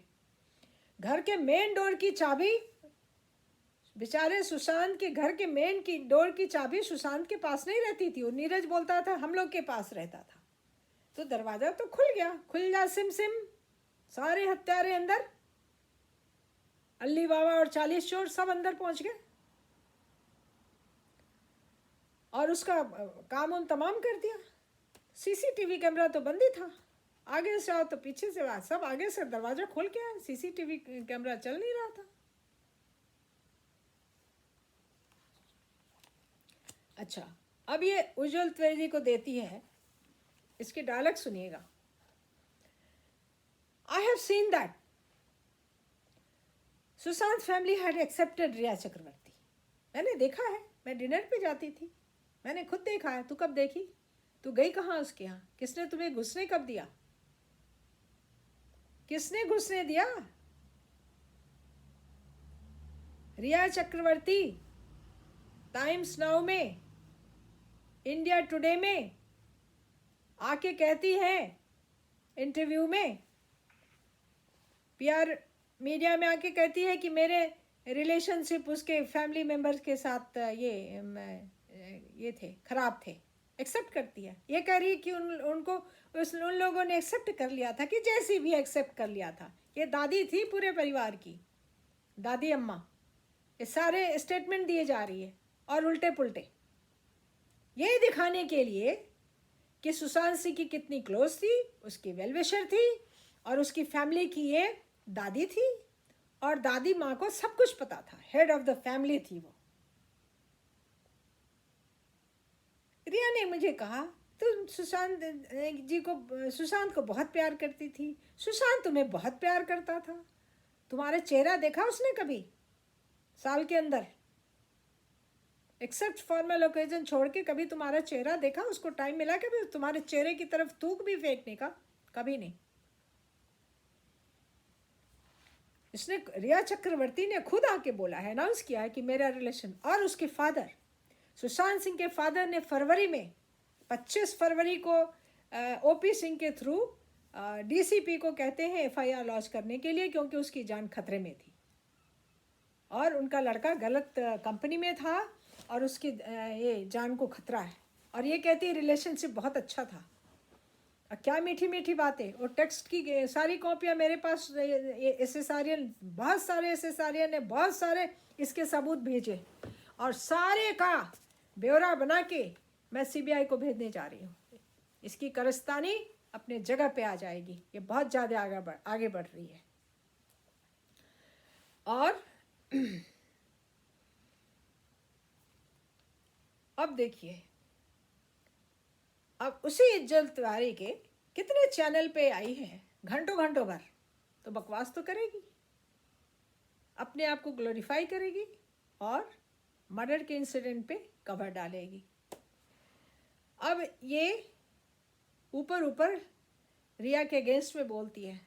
घर के मेन डोर की चाबी, बेचारे सुशांत के घर के मेन की डोर की चाबी सुशांत के पास नहीं रहती थी, वो नीरज बोलता था हम लोग के पास रहता था। तो दरवाज़ा तो खुल गया, खुल जा सिम सिम, सारे हत्यारे अंदर, अल्ली बाबा और 40 चोर सब अंदर पहुंच गए और उसका काम उन तमाम कर दिया। सीसीटीवी कैमरा तो बंद ही था, आगे से आओ तो पीछे से आओ, सब आगे से दरवाजा खोल के आए, सीसीटीवी कैमरा चल नहीं रहा था। अच्छा, अब ये उज्जवल त्रिवेदी को देती है, इसके डायलॉग सुनिएगा। I have seen that Sushant family had accepted Riya Chakraborty. मैंने देखा है, मैं डिनर पे जाती थी, मैंने खुद देखा है। तू कब देखी? तू गई कहाँ उसके यहाँ? किसने तुम्हें घुसने कब दिया? किसने घुसने दिया? रिया चक्रवर्ती टाइम्स नाउ में, इंडिया टुडे में आके कहती है इंटरव्यू में, पीआर मीडिया में आके कहती है कि मेरे रिलेशनशिप उसके फैमिली मेम्बर्स के साथ ये थे, ख़राब थे। एक्सेप्ट करती है, ये कह रही है कि उन लोगों ने एक्सेप्ट कर लिया था, कि जैसी भी एक्सेप्ट कर लिया था। ये दादी थी पूरे परिवार की, दादी अम्मा, ये सारे स्टेटमेंट दिए जा रही है और उल्टे पुल्टे, ये दिखाने के लिए कि सुशांत सिंह की कितनी क्लोज थी, उसकी वेल विशर थी, और उसकी फैमिली की ये दादी थी, और दादी माँ को सब कुछ पता था, हेड ऑफ द फैमिली थी वो। रिया ने मुझे कहा तुम सुशांत को बहुत प्यार करती थी, सुशांत तुम्हें बहुत प्यार करता था, तुम्हारा चेहरा देखा उसने कभी साल के अंदर? एक्सेप्ट फॉर्मल ओकेजन छोड़ के कभी तुम्हारा चेहरा देखा? उसको टाइम मिला कभी तुम्हारे चेहरे की तरफ थूक भी फेंकने का? कभी नहीं। इसने, रिया चक्रवर्ती ने खुद आके बोला है, अनाउंस किया है कि मेरा रिलेशन, और उसके फादर सुशांत सिंह के फादर ने फरवरी में 25 फरवरी को ओपी सिंह के थ्रू डीसीपी को कहते हैं एफआईआर लॉन्च करने के लिए, क्योंकि उसकी जान खतरे में थी और उनका लड़का गलत कंपनी में था और उसकी ये जान को खतरा है। और ये कहती है रिलेशनशिप बहुत अच्छा था। क्या मीठी मीठी बातें। और टेक्स्ट की सारी कॉपियाँ मेरे पास, एसएसआरियन, बहुत सारे एसएसआरियन ने बहुत सारे इसके सबूत भेजे, और सारे का ब्यौरा बना के मैं सीबीआई को भेजने जा रही हूँ। इसकी कारस्तानी अपने जगह पे आ जाएगी। ये बहुत ज़्यादा आगे बढ़ रही है। और अब देखिए, अब उसी इज्जत तिवारी के कितने चैनल पे आई है घंटों घंटों भर, तो बकवास तो करेगी, अपने आप को ग्लोरीफाई करेगी और मर्डर के इंसिडेंट पे कवर डालेगी। अब ये ऊपर ऊपर रिया के अगेंस्ट में बोलती है,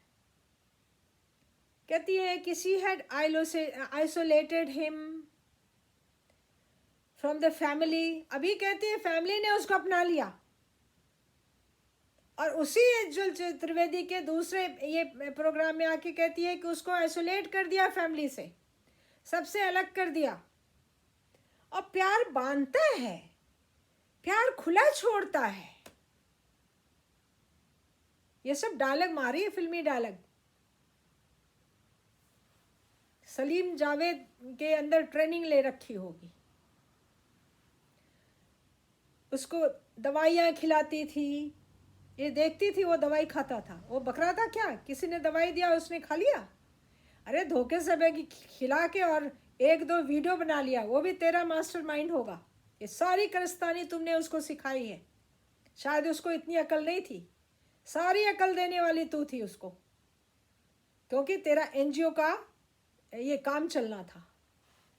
कहती है कि she had isolated him from the family. अभी कहती है फैमिली ने उसको अपना लिया, और उसी इज्जत त्रिवेदी के दूसरे ये प्रोग्राम में आके कहती है कि उसको आइसोलेट कर दिया, फैमिली से सबसे अलग कर दिया। और प्यार बांधता है, प्यार खुला छोड़ता है। ये सब डायलॉग मारी है, फिल्मी डायलॉग। सलीम जावेद के अंदर ट्रेनिंग ले रखी होगी। उसको दवाइयाँ खिलाती थी, ये देखती थी, वो दवाई खाता था। वो बकरा था क्या? किसी ने दवाई दिया उसने खा लिया? अरे धोखे से बैग खिला के और एक दो वीडियो बना लिया, वो भी तेरा मास्टरमाइंड होगा। ये सारी कारस्तानी तुमने उसको सिखाई है। शायद उसको इतनी अकल नहीं थी, सारी अकल देने वाली तू थी उसको, क्योंकि तेरा एनजीओ का ये काम चलना था।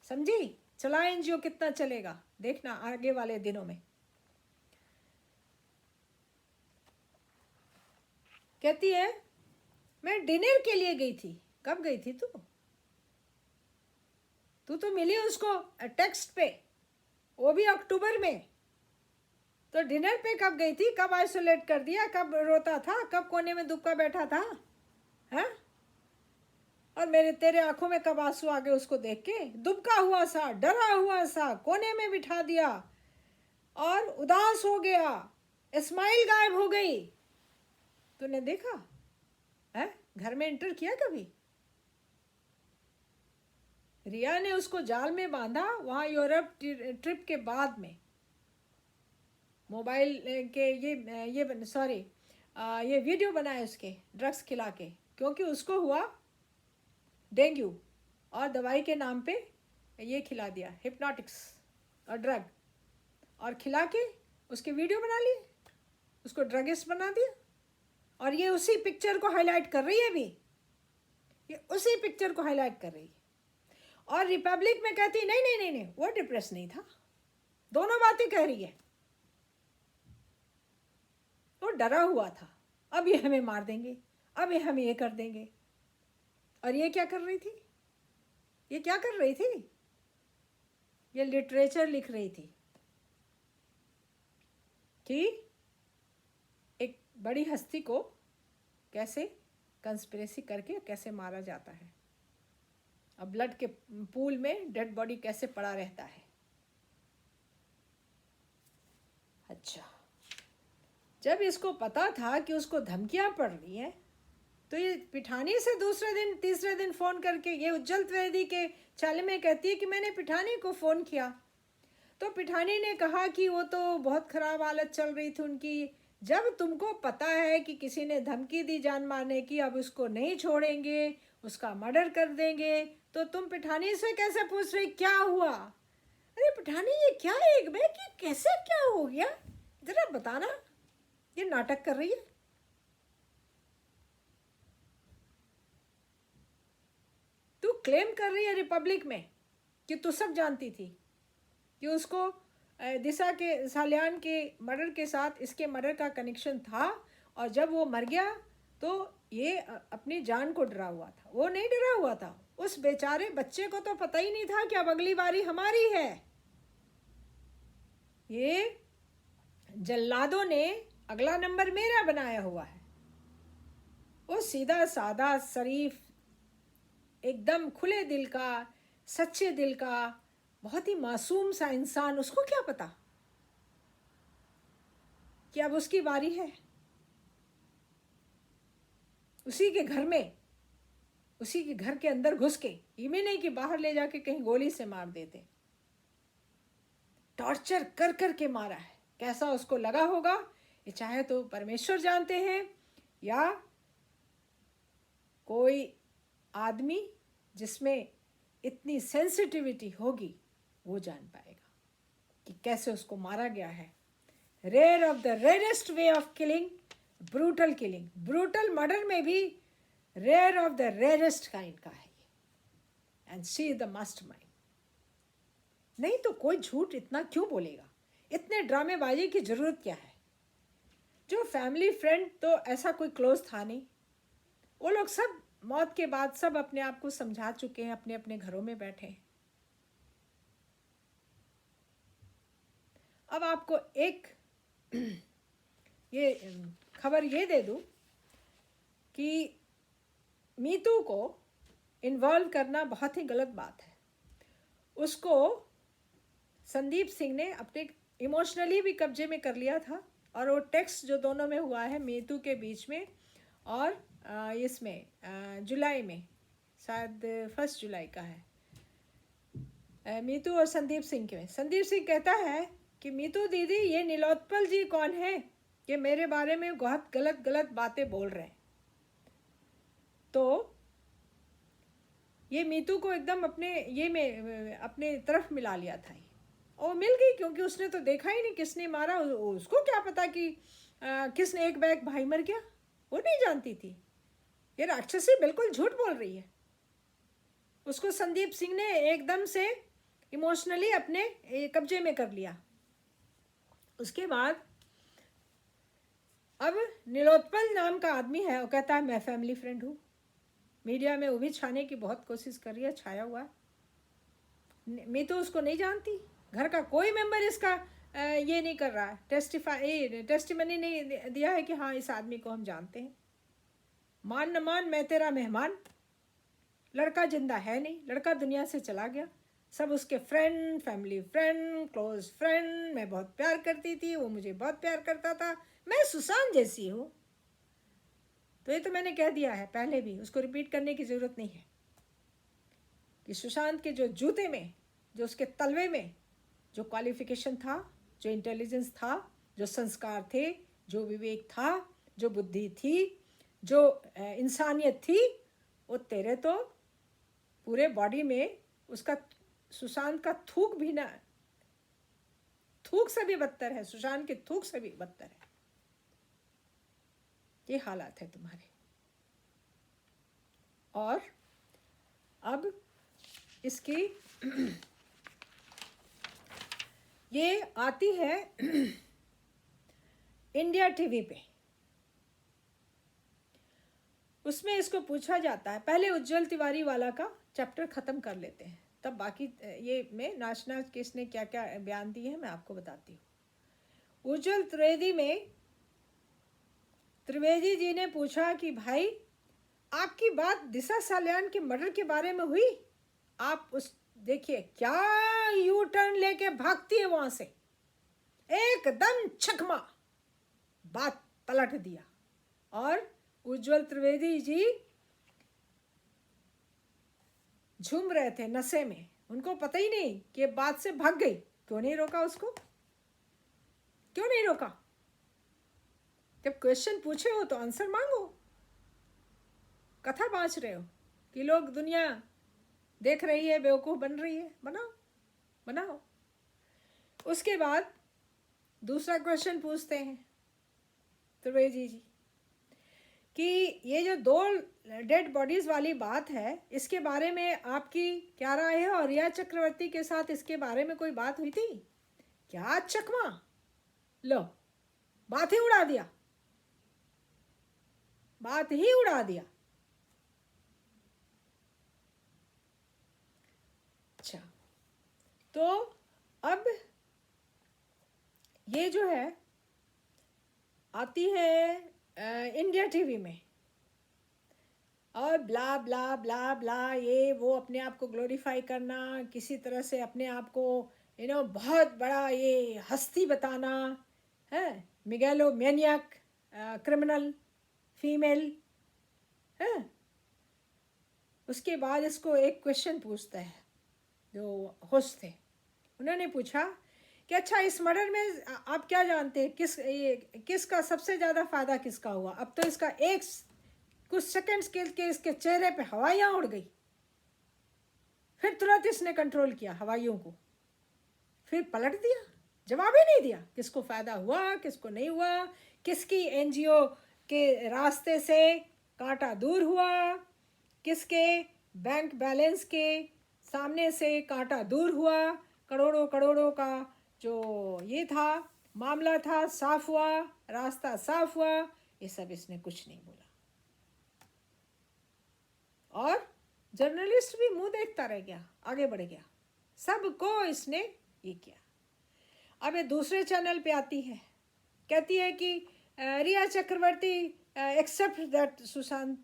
समझी? चला एनजीओ कितना चलेगा देखना आगे वाले दिनों में। कहती है मैं डिनर के लिए गई थी। कब गई थी तू? तू तो मिली उसको टेक्स्ट पे, वो भी अक्टूबर में। तो डिनर पे कब गई थी? कब आइसोलेट कर दिया? कब रोता था? कब कोने में दुबका बैठा था? हैं? और मेरे तेरे आंखों में कब आंसू आ गए उसको देख के? दुबका हुआ सा, डरा हुआ सा कोने में बिठा दिया और उदास हो गया, स्माइल गायब हो गई। तूने देखा है? घर में एंटर किया कभी? रिया ने उसको जाल में बांधा वहाँ यूरोप ट्रिप के बाद में, मोबाइल के ये सॉरी ये वीडियो बनाए उसके ड्रग्स खिला के, क्योंकि उसको हुआ डेंगू और दवाई के नाम पे ये खिला दिया, हिप्नोटिक्स और ड्रग, और खिला के उसके वीडियो बना लिए, उसको ड्रगिस्ट बना दिया। और ये उसी पिक्चर को हाईलाइट कर रही है अभी, ये उसी पिक्चर को हाईलाइट कर रही है। और रिपब्लिक में कहती नहीं नहीं नहीं नहीं वो डिप्रेस नहीं था। दोनों बातें कह रही है। वो डरा हुआ था, अब ये हमें मार देंगे, अब ये हमें ये कर देंगे। और ये क्या कर रही थी? ये क्या कर रही थी? ये लिटरेचर लिख रही थी कि एक बड़ी हस्ती को कैसे कंस्पिरेसी करके कैसे मारा जाता है, अब ब्लड के पूल में डेड बॉडी कैसे पड़ा रहता है। अच्छा, जब इसको पता था कि उसको धमकियां पड़ रही हैं, तो ये पिठानी से दूसरे दिन तीसरे दिन फ़ोन करके ये उज्जवल त्रिवेदी के चाले में कहती है कि मैंने पिठानी को फ़ोन किया, तो पिठानी ने कहा कि वो तो बहुत खराब हालत चल रही थी उनकी। जब तुमको पता है कि किसी ने धमकी दी जान मारने की, अब उसको नहीं छोड़ेंगे, उसका मर्डर कर देंगे, तो तुम पिठानी से कैसे पूछ रही क्या हुआ? अरे पिठानी ये क्या है एक में कि कैसे क्या हो गया, जरा बताना। ये नाटक कर रही है। तू क्लेम कर रही है रिपब्लिक में कि तू सब जानती थी कि उसको दिशा के सालियान के मर्डर के साथ इसके मर्डर का कनेक्शन था, और जब वो मर गया तो ये अपनी जान को डरा हुआ था। वो नहीं डरा हुआ था, उस बेचारे बच्चे को तो पता ही नहीं था कि अब अगली बारी हमारी है। ये जल्लादों ने अगला नंबर मेरा बनाया हुआ है। वो सीधा साधा शरीफ, एकदम खुले दिल का, सच्चे दिल का, बहुत ही मासूम सा इंसान, उसको क्या पता कि अब उसकी बारी है। उसी के घर में, उसी के घर के अंदर घुस के, ये भी नहीं कि बाहर ले जाके कहीं गोली से मार देते, टॉर्चर कर कर के मारा है। कैसा उसको लगा होगा ये चाहे तो परमेश्वर जानते हैं, या कोई आदमी जिसमें इतनी सेंसिटिविटी होगी वो जान पाएगा कि कैसे उसको मारा गया है। Rare of the rarest way of killing, brutal killing, brutal murder में भी rare of the rarest kind का है ये। And she is the mastermind. नहीं तो कोई झूठ इतना क्यों बोलेगा? इतने ड्रामेबाजी की जरूरत क्या है? जो फैमिली फ्रेंड तो ऐसा कोई क्लोज था नहीं, वो लोग सब मौत के बाद सब अपने आप को समझा चुके हैं, अपने अपने घरों में बैठे हैं। अब आपको एक ये खबर ये दे दूं कि मीतू को इन्वॉल्व करना बहुत ही गलत बात है। उसको संदीप सिंह ने अपने इमोशनली भी कब्जे में कर लिया था, और वो टेक्स्ट जो दोनों में हुआ है मीतू के बीच में और इसमें जुलाई में, शायद 1 जुलाई का है, मीतू और संदीप सिंह के में। संदीप सिंह कहता है कि मीतू दीदी ये नीलोत्पल जी कौन है कि मेरे बारे में बहुत गलत गलत बातें बोल रहे हैं। तो ये मीतू को एकदम अपने ये में अपने तरफ मिला लिया था, और मिल गई क्योंकि उसने तो देखा ही नहीं किसने मारा। उसको क्या पता कि किसने एक बैग भाई मर गया, वो नहीं जानती थी। ये राक्षसी बिल्कुल झूठ बोल रही है। उसको संदीप सिंह ने एकदम से इमोशनली अपने कब्जे में कर लिया। उसके बाद अब नीलोत्पल नाम का आदमी है, वो कहता है मैं फैमिली फ्रेंड हूँ। मीडिया में वो भी छाने की बहुत कोशिश कर रही है, छाया हुआ। मैं तो उसको नहीं जानती, घर का कोई मेंबर इसका ये नहीं कर रहा है, टेस्टिमनी नहीं दिया है कि हाँ इस आदमी को हम जानते हैं। मान न मान मैं तेरा मेहमान। लड़का जिंदा है नहीं, लड़का दुनिया से चला गया। सब उसके friend, family friend, close friend, मैं बहुत प्यार करती थी, वो मुझे बहुत प्यार करता था। मैं सुशांत जैसी हूँ। तो ये तो मैंने कह दिया है पहले भी, उसको रिपीट करने की ज़रूरत नहीं है कि सुशांत के जो जूते में, जो उसके तलवे में जो क्वालिफिकेशन था, जो इंटेलिजेंस था, जो संस्कार थे, जो विवेक था, जो बुद्धि थी, जो इंसानियत थी, वो तेरे तो पूरे बॉडी में उसका, सुशांत का थूक भी ना, थूक से भी बदतर है, सुशांत के थूक से भी बदतर है। ये हालात है तुम्हारे। और अब इसकी ये आती है इंडिया टीवी पे, उसमें इसको पूछा जाता है। पहले उज्जवल तिवारी वाला का चैप्टर ख़त्म कर लेते हैं, तब बाकी ये में नाच नाच के इसने क्या क्या बयान दिए हैं मैं आपको बताती हूँ। उज्जवल त्रिवेदी में त्रिवेदी जी ने पूछा कि भाई आपकी बात दिशा सालियान के मर्डर के बारे में हुई? आप उस देखिए क्या यू टर्न लेके भागती है वहां से, एकदम छकमा बात पलट दिया। और उज्जवल त्रिवेदी जी झूम रहे थे नशे में, उनको पता ही नहीं कि बात से भाग गई। क्यों नहीं रोका उसको? क्यों नहीं रोका? जब क्वेश्चन पूछे हो तो आंसर मांगो। कथा बाँच रहे हो कि लोग दुनिया देख रही है, बेवकूफ़ बन रही है, बनाओ बनाओ। उसके बाद दूसरा क्वेश्चन पूछते हैं त्रिवेदी जी कि ये जो 2 डेड बॉडीज वाली बात है, इसके बारे में आपकी क्या राय है? और रिया चक्रवर्ती के साथ इसके बारे में कोई बात हुई थी क्या? चकमा लो, बात ही उड़ा दिया, बात ही उड़ा दिया। अच्छा, तो अब ये जो है आती है इंडिया टीवी में और ब्ला ब्ला ब्ला ब्ला, ये वो अपने आप को ग्लोरीफाई करना, किसी तरह से अपने आप को बहुत बड़ा ये हस्ती बताना है, मिगेलो मैनियक, क्रिमिनल फीमेल है। उसके बाद इसको एक क्वेश्चन पूछता है जो होस्ट थे, उन्होंने पूछा कि अच्छा इस मर्डर में आप क्या जानते हैं, किसका सबसे ज़्यादा फ़ायदा किसका हुआ? अब तो इसका कुछ सेकंड्स के इसके चेहरे पे हवाइयाँ उड़ गई। फिर तुरंत इसने कंट्रोल किया हवाइयों को, फिर पलट दिया, जवाब ही नहीं दिया किसको फ़ायदा हुआ किसको नहीं हुआ, किसकी एनजीओ के रास्ते से कांटा दूर हुआ, किसके बैंक बैलेंस के सामने से कांटा दूर हुआ, करोड़ों करोड़ों का जो ये था मामला था, साफ हुआ, रास्ता साफ हुआ, ये सब इसने कुछ नहीं बोला। और जर्नलिस्ट भी मुंह देखता रह गया, आगे बढ़ गया, सबको इसने ये किया। अब ये दूसरे चैनल पे आती है, कहती है कि Riya Chakraborty accept that Sushant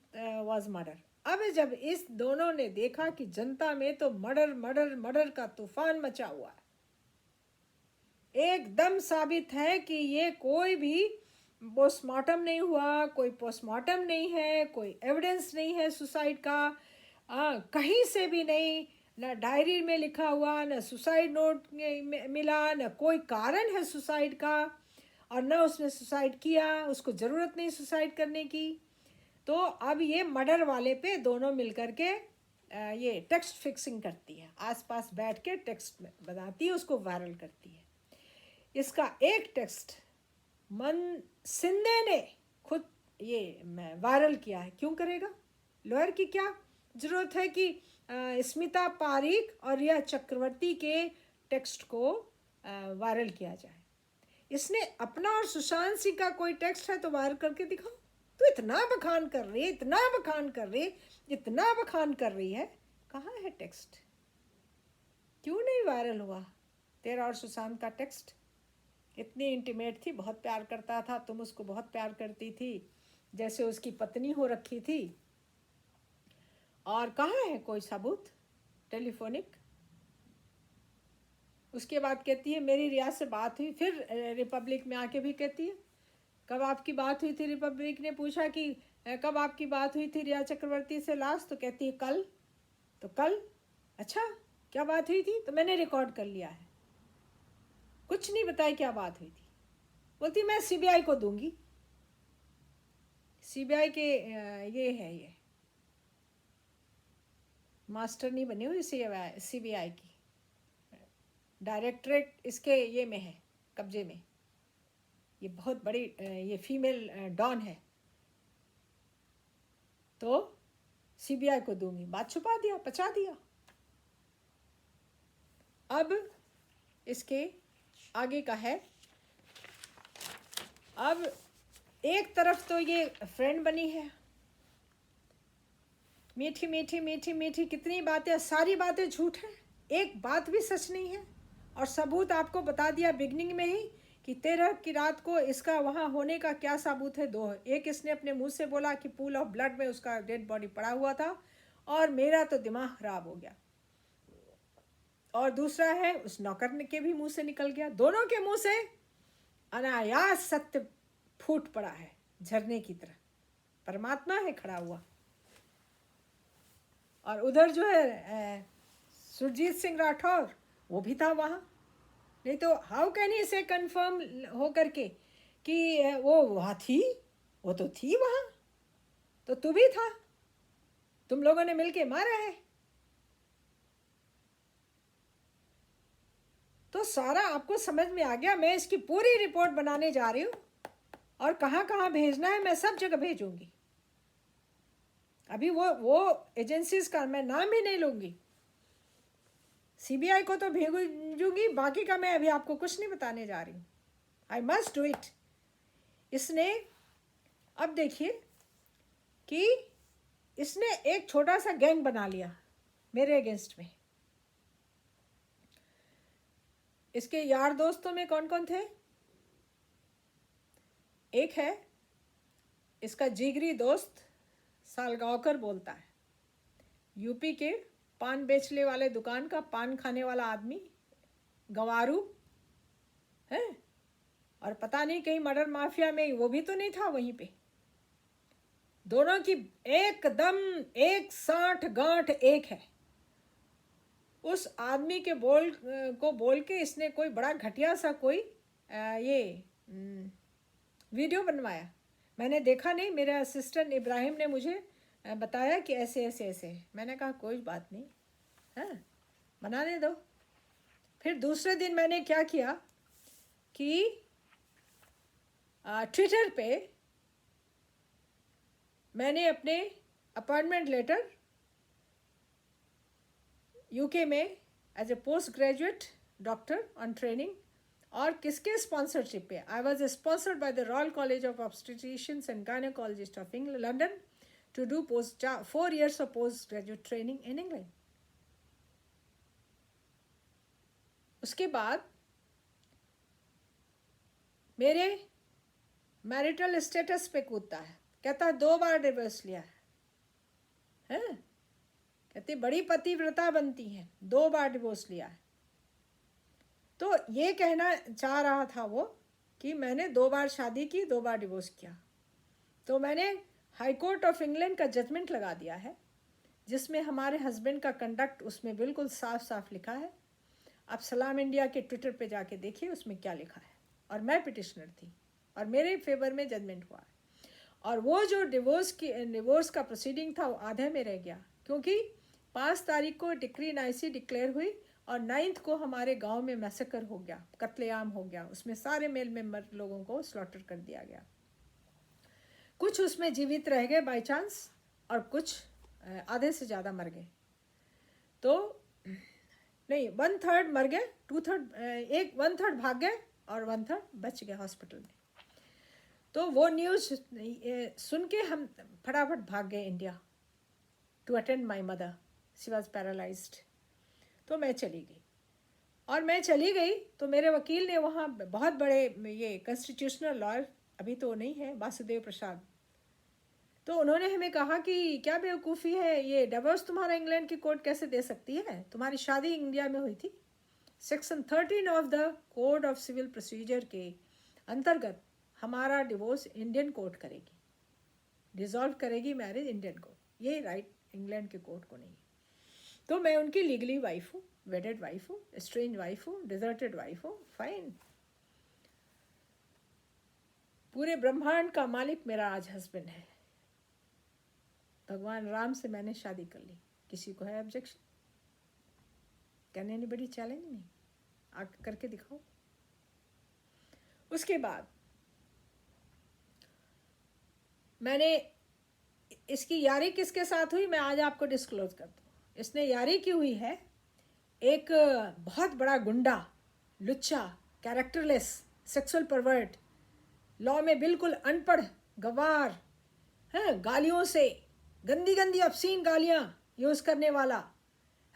was murder. अब जब इस दोनों ने देखा कि जनता में तो मर्डर मर्डर मर्डर का तूफान मचा हुआ है, एकदम साबित है कि ये कोई भी पोस्टमार्टम नहीं हुआ, कोई पोस्टमार्टम नहीं है, कोई एविडेंस नहीं है सुसाइड का, कहीं से भी नहीं, न डायरी में लिखा हुआ, न सुसाइड नोट मिला, न कोई कारण है सुसाइड का, और न उसने सुसाइड किया, उसको ज़रूरत नहीं सुसाइड करने की। तो अब ये मर्डर वाले पे दोनों मिलकर के ये टेक्स्ट फिक्सिंग करती है, आसपास बैठ के टेक्स्ट बनाती है, उसको वायरल करती है। इसका एक टेक्स्ट मन सिंधे ने खुद ये वायरल किया है। क्यों करेगा? लॉयर की क्या ज़रूरत है कि स्मिता पारिक और रिया चक्रवर्ती के टेक्स्ट को वायरल किया जाए? इसने अपना और सुशांत सिंह का कोई टेक्स्ट है तो वायरल करके दिखाओ। तो इतना बखान कर रही है, इतना बखान कर रही है, इतना बखान कर रही है, कहाँ है टेक्स्ट? क्यों नहीं वायरल हुआ तेरा और सुशांत का टेक्स्ट? इतनी इंटीमेट थी, बहुत प्यार करता था, तुम उसको बहुत प्यार करती थी, जैसे उसकी पत्नी हो रखी थी। और कहाँ है कोई सबूत टेलीफोनिक? उसके बाद कहती है मेरी रिया से बात हुई, फिर रिपब्लिक में आके भी कहती है कब आपकी बात हुई थी? रिपब्लिक ने पूछा कि कब आपकी बात हुई थी रिया चक्रवर्ती से लास्ट? तो कहती है कल। तो कल? अच्छा, क्या बात हुई थी? तो मैंने रिकॉर्ड कर लिया है, कुछ नहीं बताया क्या बात हुई थी। बोलती मैं सीबीआई को दूंगी। सीबीआई के ये है, ये मास्टर नहीं बनी हुई सीबीआई की, डायरेक्टरेट इसके ये में है, कब्जे में। ये बहुत बड़ी ये फीमेल डॉन है, तो सीबीआई को दूंगी। बात छुपा दिया, पचा दिया। अब इसके आगे का है, अब एक तरफ तो ये फ्रेंड बनी है, मीठी मीठी मीठी मीठी कितनी बातें, सारी बातें झूठ है, एक बात भी सच नहीं है। और सबूत आपको बता दिया बिगनिंग में ही कि 13 की रात को इसका वहाँ होने का क्या सबूत है? 2 है। एक इसने अपने मुंह से बोला कि पूल ऑफ ब्लड में उसका डेड बॉडी पड़ा हुआ था, और मेरा तो दिमाग खराब हो गया। और दूसरा है उस नौकर के भी मुंह से निकल गया, दोनों के मुंह से अनायास सत्य फूट पड़ा है झरने की तरह, परमात्मा है खड़ा हुआ। और उधर जो है सुरजीत सिंह राठौर, वो भी था वहाँ, नहीं तो हाउ कैन ही से कंफर्म हो करके कि वो वहाँ थी, वो तो थी वहाँ, तो तू भी था, तुम लोगों ने मिलके मारा है। तो सारा आपको समझ में आ गया। मैं इसकी पूरी रिपोर्ट बनाने जा रही हूँ, और कहाँ कहाँ भेजना है मैं सब जगह भेजूंगी। अभी वो एजेंसीज का मैं नाम ही नहीं लूँगी, सीबीआई को तो भेजूंगी, बाकी का मैं अभी आपको कुछ नहीं बताने जा रही हूँ। I must do it. इसने, अब देखिए कि इसने एक छोटा सा गैंग बना लिया मेरे अगेंस्ट में। इसके यार दोस्तों में कौन कौन थे? एक है इसका जिगरी दोस्त सालगांवकर बोलता है, यूपी के पान बेचने वाले दुकान का पान खाने वाला आदमी, गंवारू है, और पता नहीं कहीं मर्डर माफिया में वो भी तो नहीं था वहीं पे। दोनों की एकदम एक साठ गांठ एक है। उस आदमी के बोल के इसने कोई बड़ा घटिया सा कोई ये वीडियो बनवाया। मैंने देखा नहीं, मेरे असिस्टेंट इब्राहिम ने मुझे बताया कि ऐसे ऐसे ऐसे है। मैंने कहा कोई बात नहीं, हाँ बनाने दो। फिर दूसरे दिन मैंने क्या किया कि ट्विटर पे मैंने अपने अपॉइंटमेंट लेटर यूके में as a post graduate doctor on training, और किसके स्पॉन्सरशिप पे, I was sponsored by the royal college of obstetricians and gynaecologist of England London to do 4 years of post graduate training in England. उसके बाद मेरे marital status पे कूदता है, कहता है 2 बार डिवोर्स लिया है, कहती बड़ी पतिव्रता बनती है, 2 बार डिवोर्स लिया है। तो ये कहना चाह रहा था वो कि मैंने 2 बार शादी की, 2 बार डिवोर्स किया। तो मैंने हाई कोर्ट ऑफ इंग्लैंड का जजमेंट लगा दिया है, जिसमें हमारे हस्बैंड का कंडक्ट उसमें बिल्कुल साफ साफ लिखा है। आप सलाम इंडिया के ट्विटर पे जाके देखिए उसमें क्या लिखा है। और मैं पिटिशनर थी और मेरे फेवर में जजमेंट हुआ है। और वो जो डिवोर्स का प्रोसीडिंग था वो आधे में रह गया, क्योंकि 5 तारीख को डिक्री नाइसी डिक्लेयर हुई और 9th को हमारे गांव में मैसेकर हो गया, कत्लेआम हो गया। उसमें सारे मेल मेंबर लोगों को स्लॉटर कर दिया गया। कुछ उसमें जीवित रह गए बाय चांस, और कुछ आधे से ज़्यादा मर गए। तो नहीं, 1/3 मर गए, 2/3 1/3 भाग गए और 1/3 बच गए हॉस्पिटल में। तो वो न्यूज़ सुन के हम फटाफट भाग गए India to attend my mother, she was paralysed. तो मैं चली गई, और मैं चली गई तो मेरे वकील ने वहाँ, बहुत बड़े ये कॉन्स्टिट्यूशनल लॉयर अभी तो नहीं है, वासुदेव प्रसाद, तो उन्होंने हमें कहा कि क्या बेवकूफ़ी है, ये डिवोर्स तुम्हारा इंग्लैंड की कोर्ट कैसे दे सकती है, तुम्हारी शादी इंडिया में हुई थी। Section 13 of the code of civil procedure के अंतर्गत हमारा डिवोर्स इंडियन कोर्ट करेगी, डिसॉल्व करेगी मैरिज इंडियन कोर्ट, ये राइट इंग्लैंड के कोर्ट को नहीं। तो मैं उनकी लीगली वाइफ हूँ, वेडेड वाइफ हूँ, स्ट्रेंज वाइफ हूँ, डिजर्टेड वाइफ हूँ, फाइन। पूरे ब्रह्मांड का मालिक मेरा आज हस्बैंड है। भगवान राम से मैंने शादी कर ली। किसी को है objection? Can anybody challenge me? आके करके दिखाओ। उसके बाद मैंने, इसकी यारी किसके साथ हुई मैं आज आपको डिस्क्लोज कर दूँ। इसने यारी की हुई है एक बहुत बड़ा गुंडा, लुच्चा, कैरेक्टरलेस, सेक्सुअल परवर्ट, लॉ में बिल्कुल अनपढ़, गवार है, गालियों से गंदी गंदी ऑब्सीन गालियाँ यूज़ करने वाला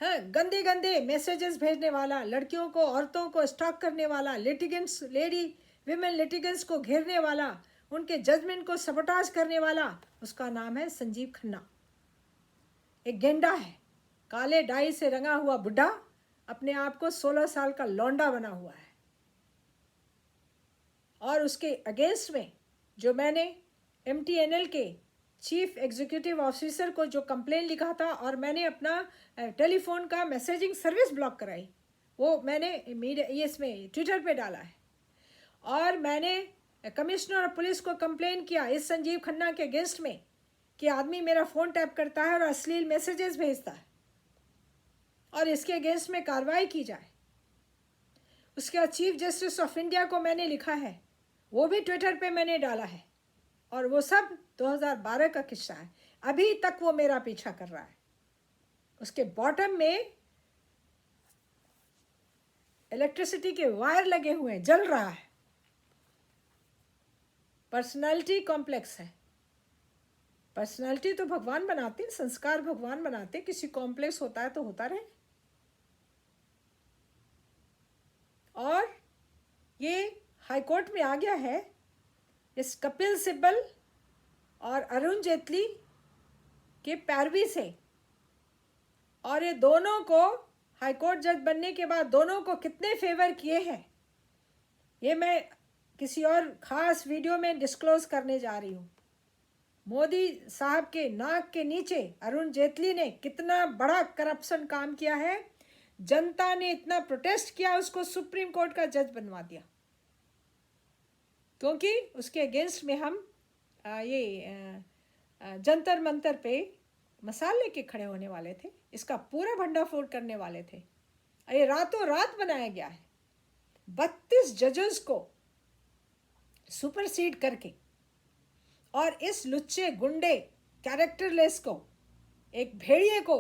है, गंदे गंदे मैसेजेस भेजने वाला, लड़कियों को, औरतों को स्टॉक करने वाला, लिटिगेंट्स, लेडी विमेन लिटिगेंट्स को घेरने वाला, उनके जजमेंट को सबटाज करने वाला, उसका नाम है संजीव खन्ना। एक गेंडा है, काले डाई से रंगा हुआ बुढ़ा, अपने आप को 16 साल का लौंडा बना हुआ है। और उसके अगेंस्ट में जो मैंने MTNL के चीफ एग्जीक्यूटिव ऑफिसर को जो कंप्लेन लिखा था, और मैंने अपना टेलीफोन का मैसेजिंग सर्विस ब्लॉक कराई, वो मैंने मीडिया ये इसमें ट्विटर पे डाला है। और मैंने कमिश्नर ऑफ पुलिस को कंप्लेन किया इस संजीव खन्ना के अगेंस्ट में कि आदमी मेरा फ़ोन टैप करता है और अश्लील मैसेजेस भेजता है और इसके अगेंस्ट में कार्रवाई की जाए। उसके बाद चीफ जस्टिस ऑफ इंडिया को मैंने लिखा है, वो भी ट्विटर पे मैंने डाला है, और वो सब 2012 का किस्सा है। अभी तक वो मेरा पीछा कर रहा है। उसके बॉटम में इलेक्ट्रिसिटी के वायर लगे हुए हैं, जल रहा है। पर्सनालिटी कॉम्प्लेक्स है। पर्सनालिटी तो भगवान बनाते, संस्कार भगवान बनाते, किसी कॉम्प्लेक्स होता है तो होता रहे। और ये हाईकोर्ट में आ गया है इस कपिल सिब्बल और अरुण जेटली के पैरवी से। और ये दोनों को हाईकोर्ट जज बनने के बाद दोनों को कितने फेवर किए हैं ये मैं किसी और ख़ास वीडियो में डिस्क्लोज करने जा रही हूँ। मोदी साहब के नाक के नीचे अरुण जेटली ने कितना बड़ा करप्शन काम किया है। जनता ने इतना प्रोटेस्ट किया, उसको सुप्रीम कोर्ट का जज बनवा दिया, क्योंकि उसके अगेंस्ट में हम जंतर मंतर पे मसाल लेके खड़े होने वाले थे, इसका पूरा भंडाफोड़ करने वाले थे। ये रातों रात बनाया गया है। 32 जजेस को सुपरसीड करके, और इस लुच्चे गुंडे कैरेक्टरलेस को, एक भेड़िए को,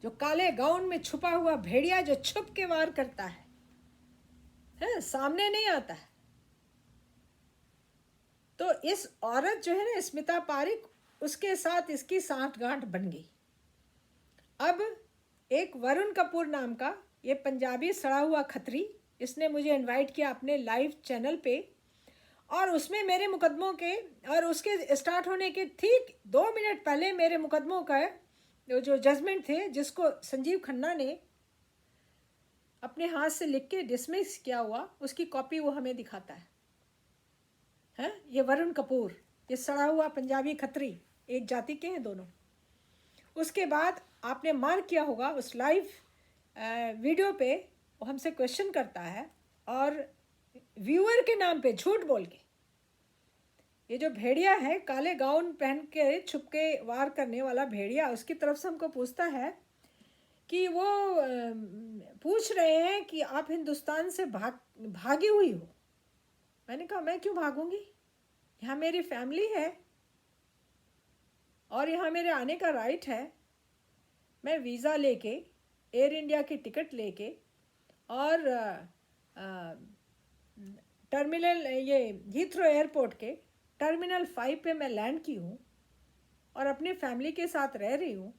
जो काले गाउन में छुपा हुआ भेड़िया जो छुप के वार करता है, सामने नहीं आता है। तो इस औरत जो है ना, स्मिता पारिक, उसके साथ इसकी सांठगांठ बन गई। अब एक वरुण कपूर नाम का ये पंजाबी सड़ा हुआ खत्री, इसने मुझे इनवाइट किया अपने लाइव चैनल पे, और उसमें मेरे मुकदमों के और उसके स्टार्ट होने के ठीक 2 मिनट पहले मेरे मुकदमों का जो जजमेंट थे, जिसको संजीव खन्ना ने अपने हाथ से लिख के डिसमिस किया हुआ, उसकी कॉपी वो हमें दिखाता है। ये वरुण कपूर, ये सड़ा हुआ पंजाबी खत्री, एक जाति के हैं दोनों। उसके बाद आपने मार्क किया होगा उस लाइव वीडियो पे वो हमसे क्वेश्चन करता है, और व्यूअर के नाम पे झूठ बोल के, ये जो भेड़िया है काले गाउन पहन के छुप के वार करने वाला भेड़िया, उसकी तरफ से हमको पूछता है कि वो पूछ रहे हैं कि आप हिंदुस्तान से भागी हुई हो। मैंने कहा मैं क्यों भागूंगी, यहाँ मेरी फैमिली है और यहाँ मेरे आने का राइट है। मैं वीज़ा लेके, एयर इंडिया की टिकट लेके, और टर्मिनल ये हीथ्रो एयरपोर्ट के टर्मिनल 5 पे मैं लैंड की हूँ और अपनी फैमिली के साथ रह रही हूँ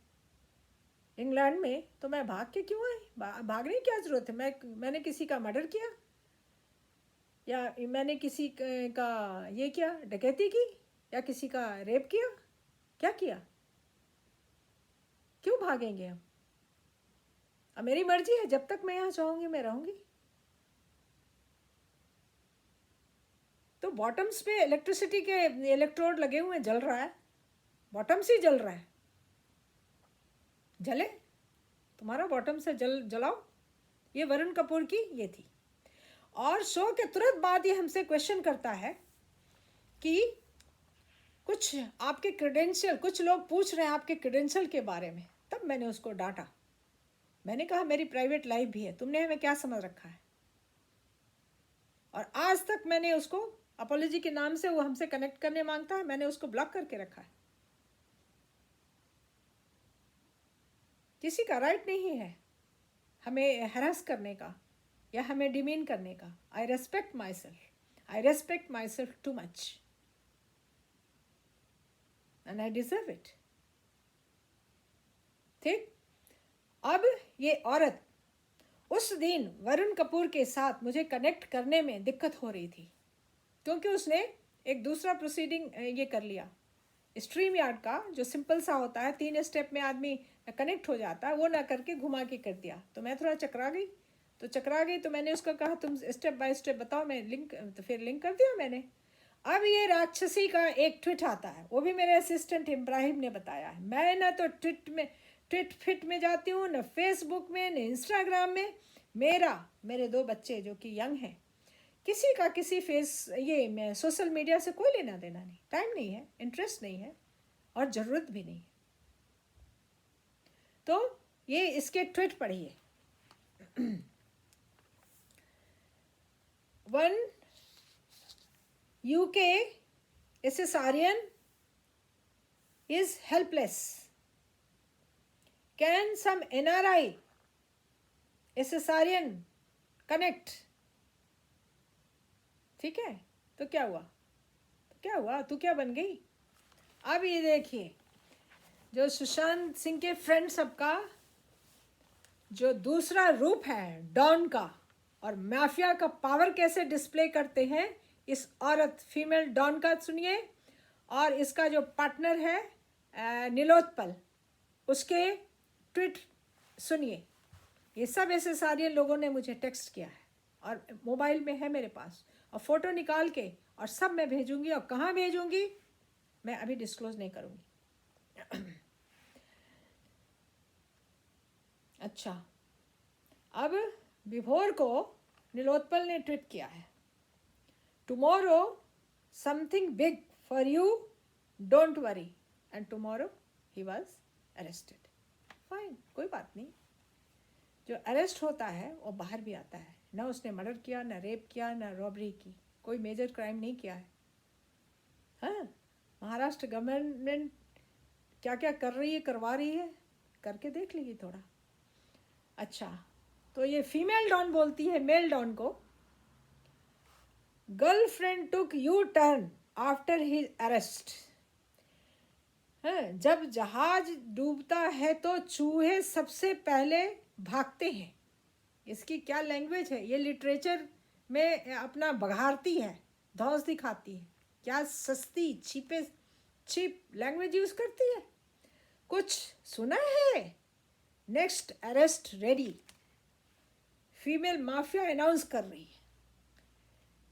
इंग्लैंड में। तो मैं भाग के क्यों आई? भागने की क्या ज़रूरत है? मैंने किसी का मर्डर किया, या मैंने किसी का ये किया, डकैती की, या किसी का रेप किया? क्या किया? क्यों भागेंगे हम? अब मेरी मर्जी है, जब तक मैं यहाँ चाहूँगी मैं रहूँगी। तो बॉटम्स पे इलेक्ट्रिसिटी के इलेक्ट्रोड लगे हुए हैं, जल रहा है, बॉटम्स ही जल रहा है। जले, तुम्हारा बॉटम से जलाओ। ये वरुण कपूर की ये थी। और शो के तुरंत बाद ये हमसे क्वेश्चन करता है कि कुछ आपके क्रेडेंशियल, कुछ लोग पूछ रहे हैं आपके क्रेडेंशियल के बारे में। तब मैंने उसको डांटा। मैंने कहा मेरी प्राइवेट लाइफ भी है, तुमने हमें क्या समझ रखा है? और आज तक मैंने उसको अपॉलॉजी के नाम से, वो हमसे कनेक्ट करने मांगता है, मैंने उसको ब्लॉक करके रखा है। किसी का राइट नहीं है हमें हैरेस करने का या हमें डिमीन करने का। आई respect my self too much and I deserve it. ठीक, अब ये औरत, उस दिन वरुण कपूर के साथ मुझे कनेक्ट करने में दिक्कत हो रही थी, क्योंकि उसने एक दूसरा प्रोसीडिंग ये कर लिया, स्ट्रीम यार्ड का जो सिंपल सा होता है, 3 स्टेप में आदमी कनेक्ट हो जाता है, वो ना करके घुमा के कर दिया। तो मैं थोड़ा चकरा गई। तो मैंने उसको कहा तुम स्टेप बाय स्टेप बताओ, मैं लिंक, तो फिर लिंक कर दिया मैंने। अब ये राक्षसी का एक ट्वीट आता है, वो भी मेरे असिस्टेंट इब्राहिम ने बताया है। मैं ना तो ट्वीट में ट्विट फिट में जाती हूँ, न फेसबुक में, न इंस्टाग्राम में। मेरे 2 बच्चे जो कि यंग हैं, किसी का किसी ये मैं सोशल मीडिया से कोई लेना देना नहीं, टाइम नहीं है, इंटरेस्ट नहीं है और ज़रूरत भी नहीं है। तो ये इसके ट्वीट पढ़िए। One UK SSRian is helpless. Can some NRI SSRian connect? ठीक है, तो क्या हुआ, तू क्या बन गई? अब ये देखिए, जो सुशांत सिंह के फ्रेंड सबका जो दूसरा रूप है डॉन का, और माफिया का पावर कैसे डिस्प्ले करते हैं इस औरत फीमेल डॉन का सुनिए। और इसका जो पार्टनर है नीलोत्पल, उसके ट्वीट सुनिए। ये सब ऐसे सारे लोगों ने मुझे टेक्स्ट किया है और मोबाइल में है मेरे पास, और फ़ोटो निकाल के और सब मैं भेजूंगी। और कहाँ भेजूंगी मैं अभी डिस्क्लोज नहीं करूँगी। अच्छा, अब विभोर को नीलोत्पल ने ट्वीट किया है, tomorrow something big for you, don't worry. And tomorrow he was arrested. Fine, कोई बात नहीं। जो अरेस्ट होता है वो बाहर भी आता है। ना उसने मर्डर किया, ना रेप किया, ना रॉबरी की, कोई मेजर क्राइम नहीं किया है। हाँ, महाराष्ट्र गवर्नमेंट क्या क्या कर रही है, करवा रही है, करके देख लीजिए थोड़ा। अच्छा, तो ये फीमेल डॉन बोलती है मेल डॉन को, girlfriend took U turn after his arrest. जब जहाज डूबता है तो चूहे सबसे पहले भागते हैं। इसकी क्या लैंग्वेज है, ये लिटरेचर में अपना बघारती है, धौस दिखाती है, क्या सस्ती चीप लैंग्वेज यूज करती है। कुछ सुना है? Next arrest ready, female mafia announce कर रही है।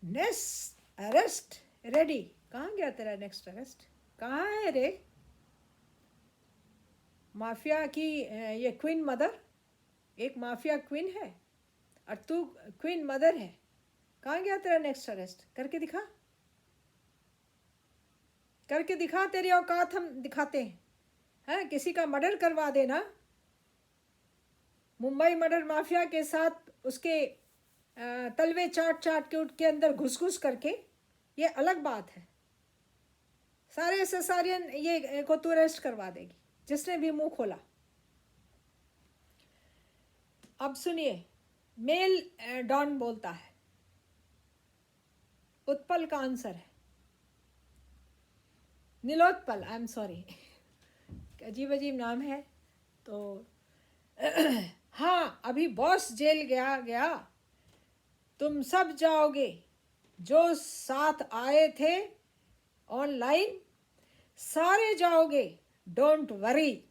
नेक्स्ट अरेस्ट रेडी, कहाँ गया तेरा नेक्स्ट अरेस्ट, कहाँ है रे? माफिया की ये क्वीन मदर, एक माफिया क्वीन है और तू क्वीन मदर है, कहाँ गया तेरा नेक्स्ट अरेस्ट? करके दिखा, तेरी औकात हम दिखाते हैं। किसी का मर्डर करवा देना, मुंबई मर्डर माफिया के साथ उसके तलवे चाट के उसके अंदर घुस करके, ये अलग बात है। सारे सेसारियन ये को तू अरेस्ट करवा देगी जिसने भी मुंह खोला। अब सुनिए, मेल डॉन बोलता है, उत्पल का आंसर है नीलोत्पल, आई एम सॉरी, अजीब नाम है। तो हाँ, अभी बॉस जेल गया, तुम सब जाओगे जो साथ आए थे ऑनलाइन, सारे जाओगे, डोंट वरी,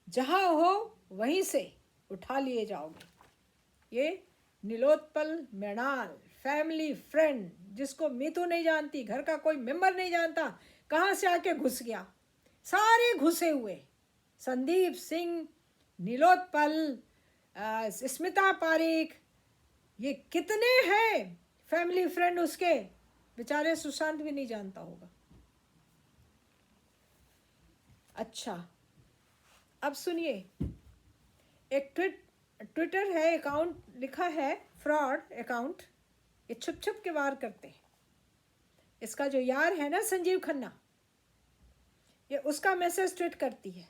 जहाँ हो वहीं से उठा लिए जाओगे। ये नीलोत्पल मृणाल, फैमिली फ्रेंड, जिसको मीतू नहीं जानती, घर का कोई मेंबर नहीं जानता, कहाँ से आके घुस गया। सारे घुसे हुए, संदीप सिंह, नीलोत्पल, स्मिता पारिक, ये कितने हैं फैमिली फ्रेंड उसके, बेचारे सुशांत भी नहीं जानता होगा। अच्छा, अब सुनिए, एक ट्विटर है अकाउंट, लिखा है फ्रॉड अकाउंट, ये छुप के वार करते हैं। इसका जो यार है ना संजीव खन्ना, ये उसका मैसेज ट्वीट करती है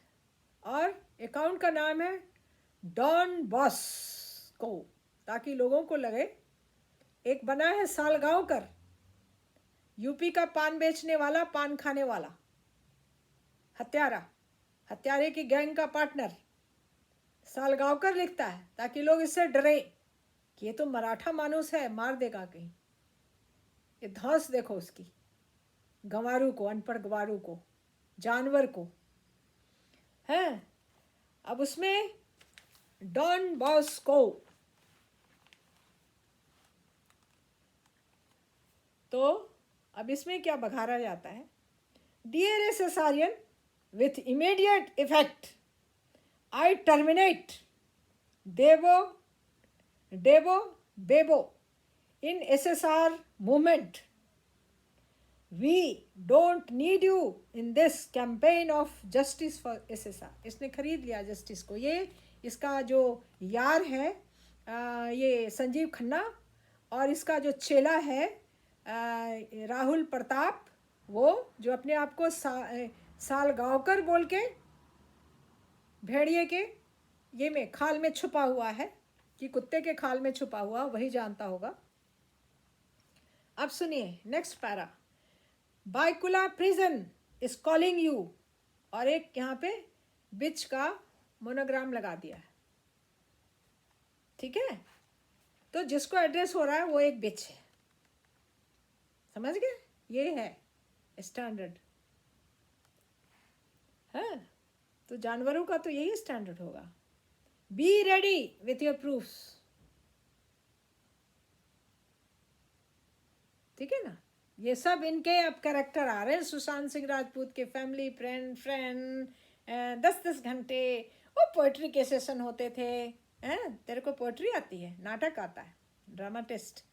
और अकाउंट का नाम है डॉन बॉस को, ताकि लोगों को लगे। एक बना है सालगांवकर, यूपी का पान बेचने वाला, पान खाने वाला, हत्यारे की गैंग का पार्टनर सालगांवकर लिखता है, ताकि लोग इससे डरे कि ये तो मराठा मानुस है, मार देगा कहीं। ये धौंस देखो उसकी, गंवारू को, अनपढ़ गंवारू को, जानवर को है। अब उसमें डॉन बॉस को, तो अब इसमें क्या बघारा जाता है, dear Cesarian, with immediate effect I terminate Devo, Devo, Bebo in SSR movement. We don't need you in this campaign of justice for SSR. इसने खरीद लिया जस्टिस को. ये इसका जो यार है ये संजीव खन्ना, और इसका जो चेला है राहुल प्रताप, वो जो अपने आप को सालगांवकर बोल के भेड़िए के ये में खाल में छुपा हुआ है, कि कुत्ते के खाल में छुपा हुआ, वही जानता होगा. अब सुनिए next para. Byculla prison is calling you, और एक यहाँ पे बिच का मोनोग्राम लगा दिया है. ठीक है, तो जिसको एड्रेस हो रहा है वो एक बिच है. समझ गए? ये है स्टैंडर्ड. है तो जानवरों का तो यही स्टैंडर्ड होगा. Be ready with your proofs. ठीक है ना? ये सब इनके अब कैरेक्टर आ रहे हैं. सुशांत सिंह राजपूत के फैमिली फ्रेंड 10-10 घंटे वो पोएट्री के सेशन होते थे. हैं, तेरे को पोएट्री आती है? नाटक आता है? ड्रामाटिस्ट.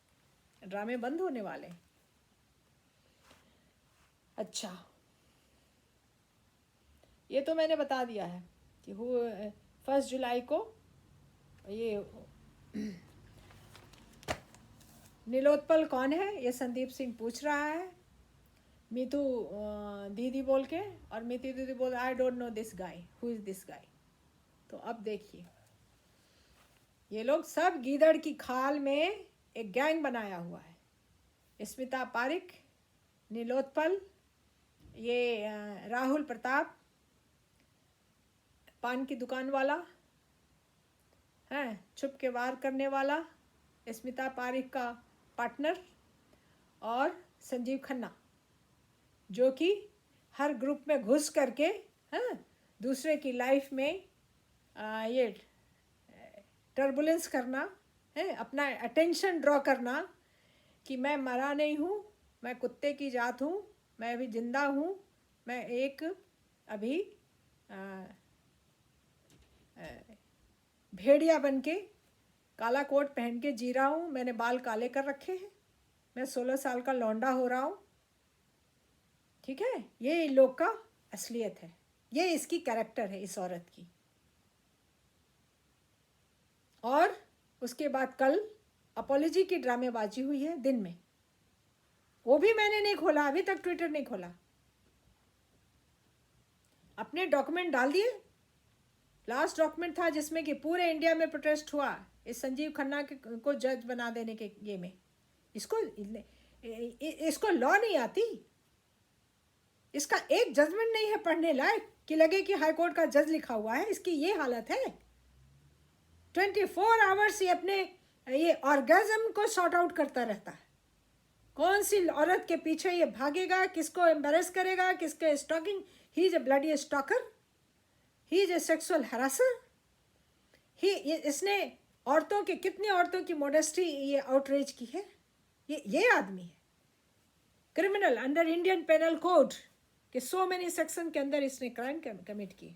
ड्रामे बंद होने वाले. अच्छा, ये तो मैंने बता दिया है कि 1 जुलाई को ये नीलोत्पल कौन है, ये संदीप सिंह पूछ रहा है. मीतू दीदी बोल के, और मीतू दीदी बोल I don't know this guy, who is this guy. तो अब देखिए, ये लोग सब गीदड़ की खाल में एक गैंग बनाया हुआ है. स्मिता पारिक, नीलोत्पल, ये राहुल प्रताप, पान की दुकान वाला है, छुप के वार करने वाला, स्मिता पारिक का पार्टनर, और संजीव खन्ना, जो कि हर ग्रुप में घुस करके दूसरे की लाइफ में ये टर्बुलेंस करना है, अपना अटेंशन ड्रॉ करना कि मैं मरा नहीं हूँ, मैं कुत्ते की जात हूँ, मैं अभी जिंदा हूँ, मैं एक अभी भेड़िया बन के काला कोट पहन के जी रहा हूँ. मैंने बाल काले कर रखे हैं, मैं 16 साल का लौंडा हो रहा हूँ. ठीक है, ये इन लोग का असलियत है. ये इसकी कैरेक्टर है इस औरत की. और उसके बाद कल अपॉलॉजी की ड्रामेबाजी हुई है दिन में. वो भी मैंने नहीं खोला, अभी तक ट्विटर नहीं खोला. अपने डॉक्यूमेंट डाल दिए. लास्ट डॉक्यूमेंट था जिसमें कि पूरे इंडिया में प्रोटेस्ट हुआ इस संजीव खन्ना को जज बना देने के ये में. इसको लॉ नहीं आती. इसका एक जजमेंट नहीं है पढ़ने लायक कि लगे कि हाई कोर्ट का जज लिखा हुआ है. इसकी ये हालत है. 24 आवर्स ये अपने ये ऑर्गेजम को सॉर्ट आउट करता रहता है. कौन सी औरत के पीछे ये भागेगा, किसको एम्बेरस करेगा, किसके stalking. He is a bloody stalker, he is a sexual harasser. इसने औरतों के, कितनी औरतों की मोडेस्टी ये आउटरीच की है. ये आदमी है criminal under Indian penal code के सो मेनी सेक्शन के अंदर इसने क्राइम कमिट किए.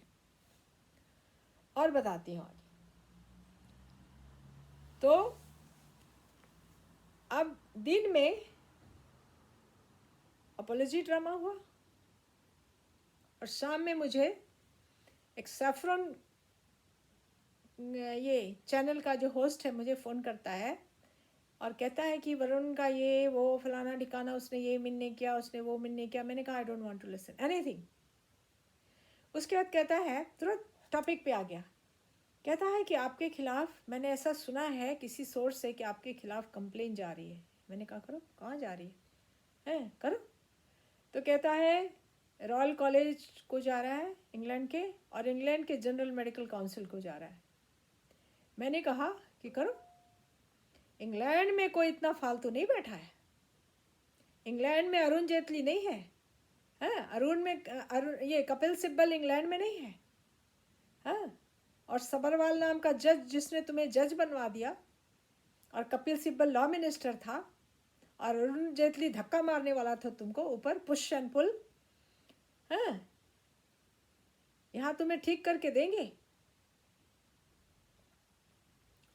और बताती हूँ आगे. तो अब दिन में अपॉलॉजी ड्रामा हुआ, और शाम में मुझे एक सैफरन ये चैनल का जो होस्ट है मुझे फ़ोन करता है और कहता है कि वरुण का ये वो फलाना ठिकाना, उसने ये मिलने किया, उसने वो मिलने किया. मैंने कहा I don't want to listen anything. उसके बाद कहता है, तुरंत टॉपिक पे आ गया, कहता है कि आपके खिलाफ मैंने ऐसा सुना है किसी सोर्स से कि आपके खिलाफ कंप्लेन जा रही है. मैंने कहा करो, कहाँ जा रही है करो. तो कहता है रॉयल कॉलेज को जा रहा है इंग्लैंड के, और इंग्लैंड के जनरल मेडिकल काउंसिल को जा रहा है. मैंने कहा कि करो. इंग्लैंड में कोई इतना फालतू नहीं बैठा है. इंग्लैंड में अरुण जेटली नहीं है. ये कपिल सिब्बल इंग्लैंड में नहीं है. और सबरवाल नाम का जज जिसने तुम्हें जज बनवा दिया, और कपिल सिब्बल लॉ मिनिस्टर था, और अरुण जेटली धक्का मारने वाला था तुमको ऊपर, पुश एंड पुल. यहाँ तुम्हें ठीक करके देंगे.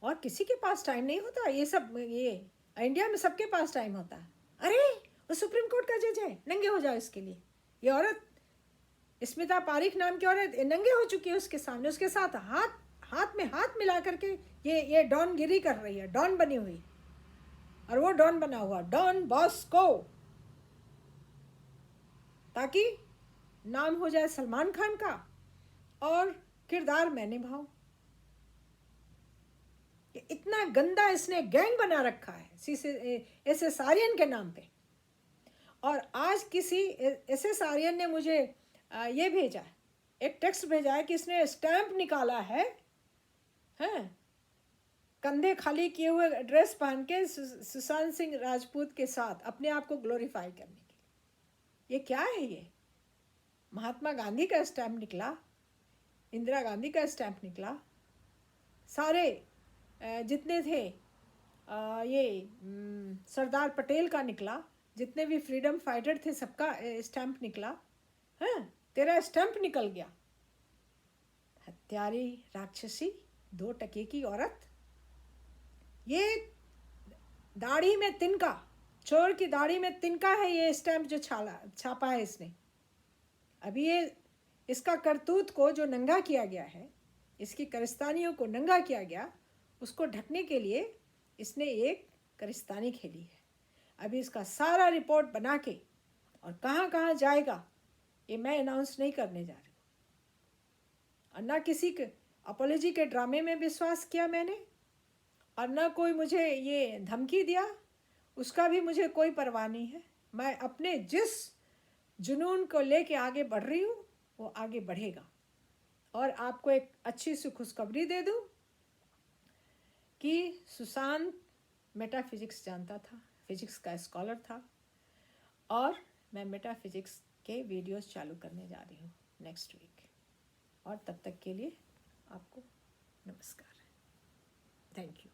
और किसी के पास टाइम नहीं होता ये सब। ये इंडिया में सबके पास टाइम होता है। अरे वो सुप्रीम कोर्ट का जज है, नंगे हो जाओ इसके लिए। ये औरत स्मिता पारिक नाम की औरत नंगे हो चुकी है उसके सामने, उसके साथ हाथ हाथ में हाथ मिला करके ये डॉन गिरी कर रही है, डॉन बनी हुई। और वो डॉन बना हुआ, डॉन बॉस्को, ताकि नाम हो जाए सलमान खान का और किरदार मैं निभाऊं। इतना गंदा इसने गैंग बना रखा है एस आर्यन के नाम पे। और आज किसी एस आर्यन ने मुझे ये भेजा, एक टेक्स्ट भेजा है कि इसने स्टैंप निकाला है, हैं, कंधे खाली किए हुए ड्रेस पहन के सुशांत सिंह राजपूत के साथ अपने आप को ग्लोरीफाई करने के लिए। ये क्या है? ये महात्मा गांधी का स्टैंप निकला, इंदिरा गांधी का स्टैंप निकला, सारे जितने थे ये सरदार पटेल का निकला, जितने भी फ्रीडम फाइटर थे सबका स्टैंप निकला। हाँ, तेरा स्टैंप निकल गया। हत्यारी, राक्षसी, 2 टके की औरत। ये दाढ़ी में तिनका, चोर की दाढ़ी में तिनका है ये स्टैंप जो छापा है इसने। अभी ये इसका करतूत को जो नंगा किया गया है, इसकी करिस्तानियों को नंगा किया गया, उसको ढकने के लिए इसने एक करिस्तानी खेली है। अभी इसका सारा रिपोर्ट बना के और कहाँ कहाँ जाएगा ये मैं अनाउंस नहीं करने जा रही हूँ। और ना किसी के अपॉलॉजी के ड्रामे में विश्वास किया मैंने, और ना कोई मुझे ये धमकी दिया, उसका भी मुझे कोई परवाह नहीं है। मैं अपने जिस जुनून को लेके आगे बढ़ रही हूँ वो आगे बढ़ेगा। और आपको एक अच्छी सी खुशखबरी दे दूँ कि सुशांत मेटाफिजिक्स जानता था, फिजिक्स का स्कॉलर था, और मैं मेटाफिजिक्स के वीडियोस चालू करने जा रही हूँ नेक्स्ट वीक। और तब तक के लिए आपको नमस्कार, थैंक यू।